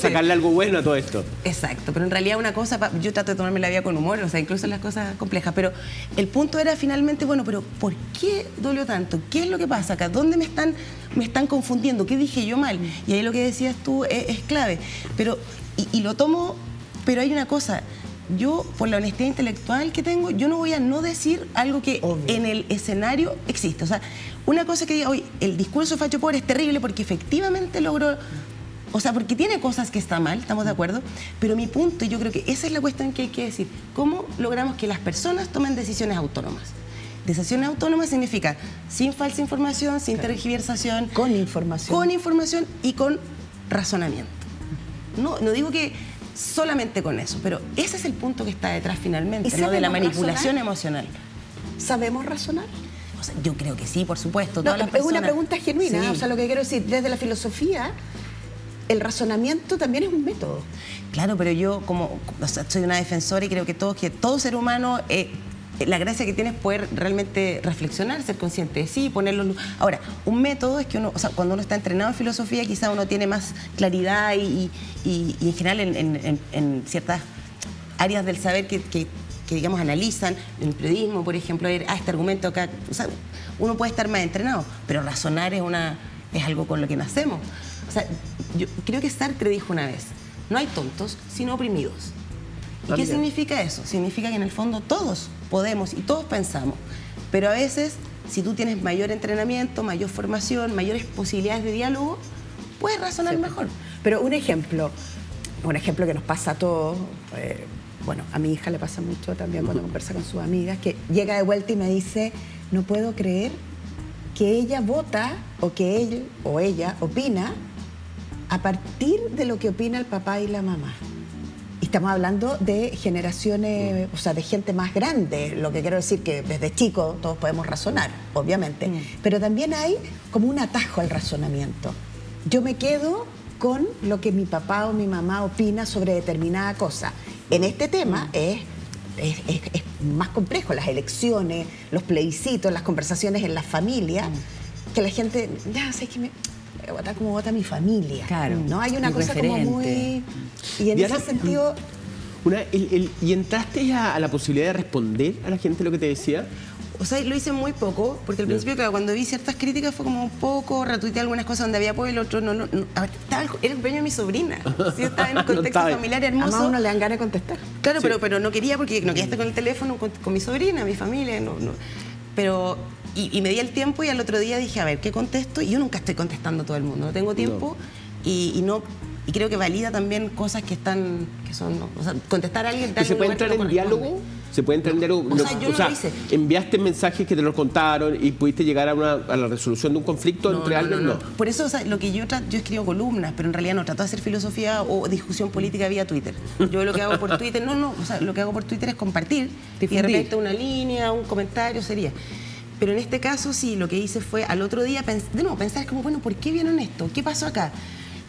sacarle algo bueno a todo esto. Exacto, pero en realidad una cosa, yo trato de tomarme la vida con humor, o sea, incluso en las cosas complejas. Pero el punto era finalmente, bueno, pero ¿por qué dolió tanto? ¿Qué es lo que pasa acá? ¿Dónde me están confundiendo? ¿Qué dije yo mal? Y ahí lo que decías tú es clave. Pero... Y lo tomo, pero hay una cosa, yo por la honestidad intelectual que tengo, yo no voy a no decir algo que en el escenario existe. O sea, una cosa que diga, oye, el discurso de Facho Pobre es terrible porque efectivamente logró, o sea, porque tiene cosas que está mal, estamos de acuerdo, pero mi punto, y yo creo que esa es la cuestión que hay que decir, ¿cómo logramos que las personas tomen decisiones autónomas? Decisiones autónomas significa sin falsa información, sin tergiversación. Con información. Con información y con razonamiento. No digo que solamente con eso, pero ese es el punto que está detrás finalmente, ¿no? De la manipulación emocional. ¿Sabemos razonar? O sea, yo creo que sí, por supuesto. No, es una pregunta genuina, sí. O sea, lo que quiero decir, desde la filosofía, el razonamiento también es un método. Claro, pero yo soy una defensora y creo que todo ser humano... la gracia que tiene es poder realmente reflexionar, ser consciente de sí, ponerlo... Ahora, un método es que uno, o sea, cuando uno está entrenado en filosofía, quizá uno tiene más claridad y en general en ciertas áreas del saber que digamos, analizan, en el periodismo, por ejemplo, este argumento acá, o sea, uno puede estar más entrenado, pero razonar es algo con lo que nacemos. O sea, yo creo que Sartre dijo una vez, no hay tontos, sino oprimidos. ¿Y qué significa eso? Significa que en el fondo todos podemos y todos pensamos, pero a veces si tú tienes mayor entrenamiento, mayor formación, mayores posibilidades de diálogo, puedes razonar mejor. Pero un ejemplo que nos pasa a todos, bueno, a mi hija le pasa mucho también cuando conversa con sus amigas, que llega de vuelta y me dice, no puedo creer que ella vota o que él o ella opina a partir de lo que opina el papá y la mamá. Y estamos hablando de generaciones, o sea, de gente más grande. Lo que quiero decir que desde chico todos podemos razonar, obviamente. Pero también hay como un atajo al razonamiento. Yo me quedo con lo que mi papá o mi mamá opina sobre determinada cosa. En este tema es más complejo. Las elecciones, los plebiscitos, las conversaciones en la familia, que la gente, ya sé que voy a votar como vota mi familia. Claro. ¿No? Hay una cosa como muy... Y en Diana, ese sentido... ¿Y entraste a la posibilidad de responder a la gente lo que te decía? O sea, lo hice muy poco, porque al principio, claro, cuando vi ciertas críticas fue como un poco, retuiteé algunas cosas donde había apoyo y el otro no. A ver, era el cumpleaños de mi sobrina. Sí, estaba en un contexto familiar hermoso. A uno le dan ganas de contestar. Claro, pero no quería, porque no quería estar con el teléfono con mi sobrina, mi familia, no. Pero, y me di el tiempo y al otro día dije, a ver, ¿qué contesto? Y yo nunca estoy contestando a todo el mundo, no tengo tiempo y creo que valida también cosas que son, o sea, contestar a alguien... ¿Se puede entrar en diálogo? ¿Se puede entrar en diálogo? Yo no lo hice. ¿Enviaste mensajes que te los contaron y pudiste llegar a la resolución de un conflicto entre alguien? No. Por eso, o sea, lo que yo escribo columnas, pero en realidad no trato de hacer filosofía o discusión política vía Twitter. Yo lo que hago por Twitter, o sea, lo que hago por Twitter es compartir. Y de repente una línea, un comentario sería... Pero en este caso sí, lo que hice fue al otro día pensar como, bueno, ¿por qué vieron esto? ¿Qué pasó acá?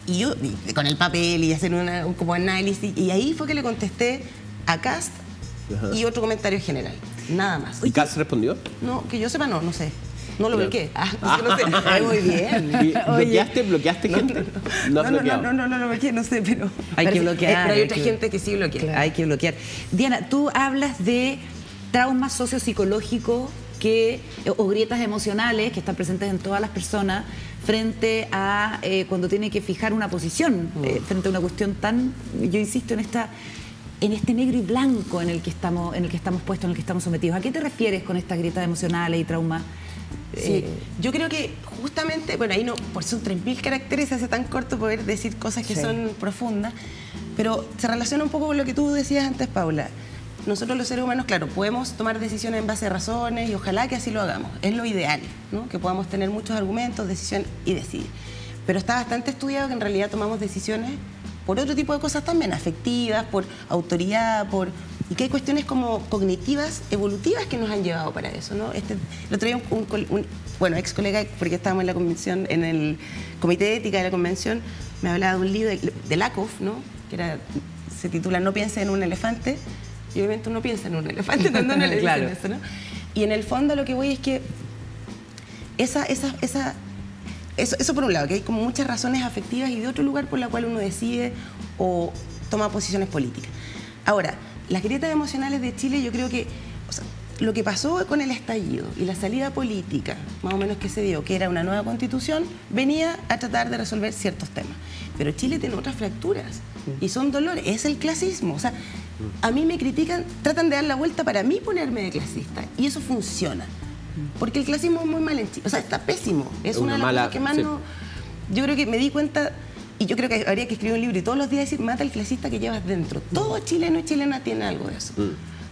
Y yo, con el papel y hacer un como análisis, y ahí fue que le contesté a Kast y otro comentario general, nada más. ¿Y Kast respondió? No, que yo sepa, no sé. No lo bloqueé. No sé. Muy bien. ¿Bloqueaste gente? No lo bloqueé, no sé, pero... Hay que bloquear. Pero hay otra gente que sí bloquea. Claro. Hay que bloquear. Diana, tú hablas de traumas sociopsicológicos o grietas emocionales que están presentes en todas las personas frente a cuando tiene que fijar una posición frente a una cuestión tan, yo insisto, en este negro y blanco en el que estamos puestos, en el que estamos sometidos. ¿A qué te refieres con estas grietas emocionales y traumas? Sí, yo creo que justamente, bueno, ahí no, por son 3.000 caracteres, se hace tan corto poder decir cosas que son profundas, pero se relaciona un poco con lo que tú decías antes, Paula. Nosotros los seres humanos, claro, podemos tomar decisiones en base a razones y ojalá que así lo hagamos. Es lo ideal, ¿no? Que podamos tener muchos argumentos, decisión y decidir. Pero está bastante estudiado que en realidad tomamos decisiones por otro tipo de cosas también, afectivas, por autoridad, y que hay cuestiones como cognitivas, evolutivas que nos han llevado para eso, ¿no? El otro día un ex colega, porque estábamos en la convención, en el comité de ética de la convención, me hablaba de un libro de Lakoff, ¿no? Que se titula No pienses en un elefante. Y obviamente uno piensa en un elefante cuando uno le dicen claro. Eso, ¿no? Y en el fondo lo que voy es que eso por un lado, que hay como muchas razones afectivas y de otro lugar por la cual uno decide o toma posiciones políticas. Ahora, las grietas emocionales de Chile, yo creo que, o sea, lo que pasó con el estallido y la salida política, más o menos que se dio, que era una nueva constitución, venía a tratar de resolver ciertos temas. Pero Chile tiene otras fracturas y son dolores, es el clasismo. O sea, a mí me critican, tratan de dar la vuelta para mí ponerme de clasista y eso funciona. Porque el clasismo es muy mal en Chile, o sea, está pésimo. Es una de las cosas que más no... Yo creo que me di cuenta, y yo creo que habría que escribir un libro y todos los días decir, mata al clasista que llevas dentro. Todo chileno y chilena tiene algo de eso.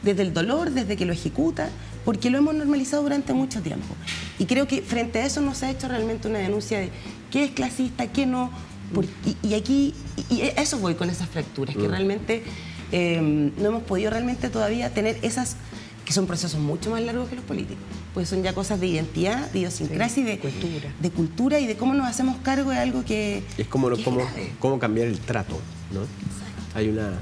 Desde el dolor, desde que lo ejecuta, porque lo hemos normalizado durante mucho tiempo. Y creo que frente a eso no se ha hecho realmente una denuncia de qué es clasista, qué no. Y a eso voy con esas fracturas, que realmente no hemos podido realmente todavía tener esas, que son procesos mucho más largos que los políticos, pues son ya cosas de identidad, de idiosincrasia, y de cultura y de cómo nos hacemos cargo de algo que es cómo cambiar el trato, ¿no? Exacto. Hay una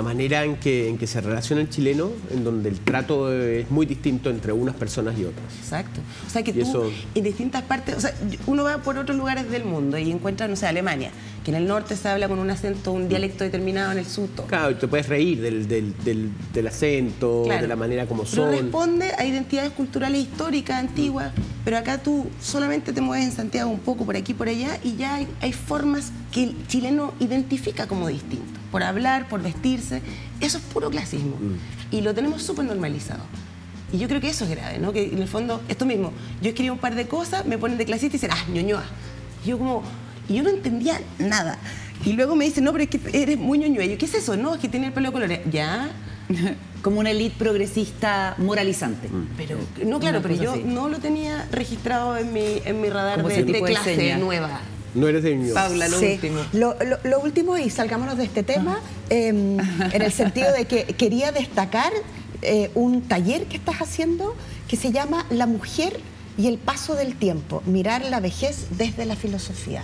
manera en que se relaciona el chileno en donde el trato es muy distinto entre unas personas y otras. Exacto. O sea, que tú en distintas partes, o sea, uno va por otros lugares del mundo y encuentra, no sé, Alemania, que en el norte se habla con un acento, un dialecto determinado en el sur. Claro, y te puedes reír del acento, claro, de la manera como son. Pero responde a identidades culturales históricas, antiguas, pero acá tú solamente te mueves en Santiago un poco, por aquí, por allá, y ya hay formas que el chileno identifica como distinto. Por hablar, por vestirse, eso es puro clasismo. Y lo tenemos súper normalizado. Y yo creo que eso es grave, ¿no? Que en el fondo, esto mismo, yo escribo un par de cosas, me ponen de clasista y dicen, ñoñoa. Y yo no entendía nada. Y luego me dicen, no, pero es que eres muy ñoñoa. Y yo, ¿qué es eso? No, es que tiene el pelo de colores. ¿Ya? Como una élite progresista moralizante. Pero, no, claro, pero yo no lo tenía registrado en mi radar de clase nueva. No eres de Ñuñoa. Paula, lo último. Lo último, y salgámonos de este tema, en el sentido de que quería destacar un taller que estás haciendo que se llama La mujer y el paso del tiempo, mirar la vejez desde la filosofía.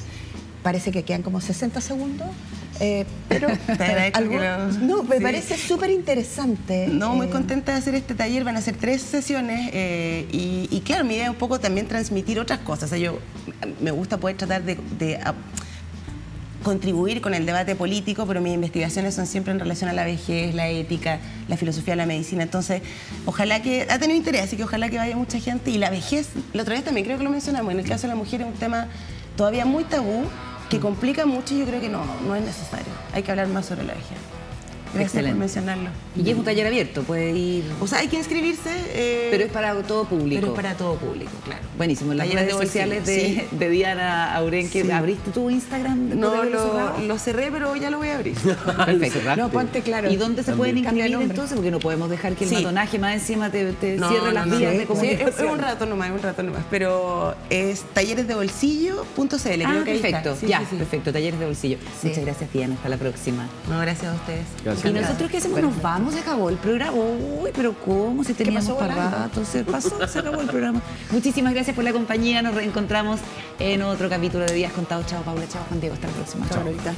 Parece que quedan como 60 segundos, pero me parece súper interesante. No, muy contenta de hacer este taller, van a ser 3 sesiones y claro, mi idea es un poco también transmitir otras cosas. O sea, me gusta poder tratar de contribuir con el debate político, pero mis investigaciones son siempre en relación a la vejez, la ética, la filosofía de la medicina. Entonces, ojalá que... Ha tenido interés, así que ojalá que vaya mucha gente. Y la vejez, la otra vez también creo que lo mencionamos, en el caso de la mujer es un tema todavía muy tabú, que complica mucho y yo creo que no es necesario. Hay que hablar más sobre la vejez. Gracias por mencionarlo. Y es un taller abierto, puede ir... O sea, hay que inscribirse... pero es para todo público. Pero es para todo público, claro. Buenísimo. En las redes sociales de Diana Aurenque. Sí. ¿Abriste tu Instagram? No, lo cerré, pero ya lo voy a abrir. Perfecto. No, ponte claro. ¿Y dónde se pueden inscribir entonces? Porque no podemos dejar que el matonaje más encima te cierre las vías de comunicación. Sí, es un rato nomás. Pero es talleresdebolsillo.cl. Creo que ahí perfecto. está. Sí, perfecto. Talleres de bolsillo. Muchas gracias, Diana. Hasta la próxima. No, gracias a ustedes. Gracias. ¿Y nosotros qué hacemos? Nos vamos, se acabó el programa. Uy, pero ¿cómo? Si teníamos para rato, se acabó el programa. Muchísimas gracias por la compañía. Nos reencontramos en otro capítulo de Días Contados. Chao, Paula. Chao, Juan Diego. Hasta la próxima. Chao, Lolita.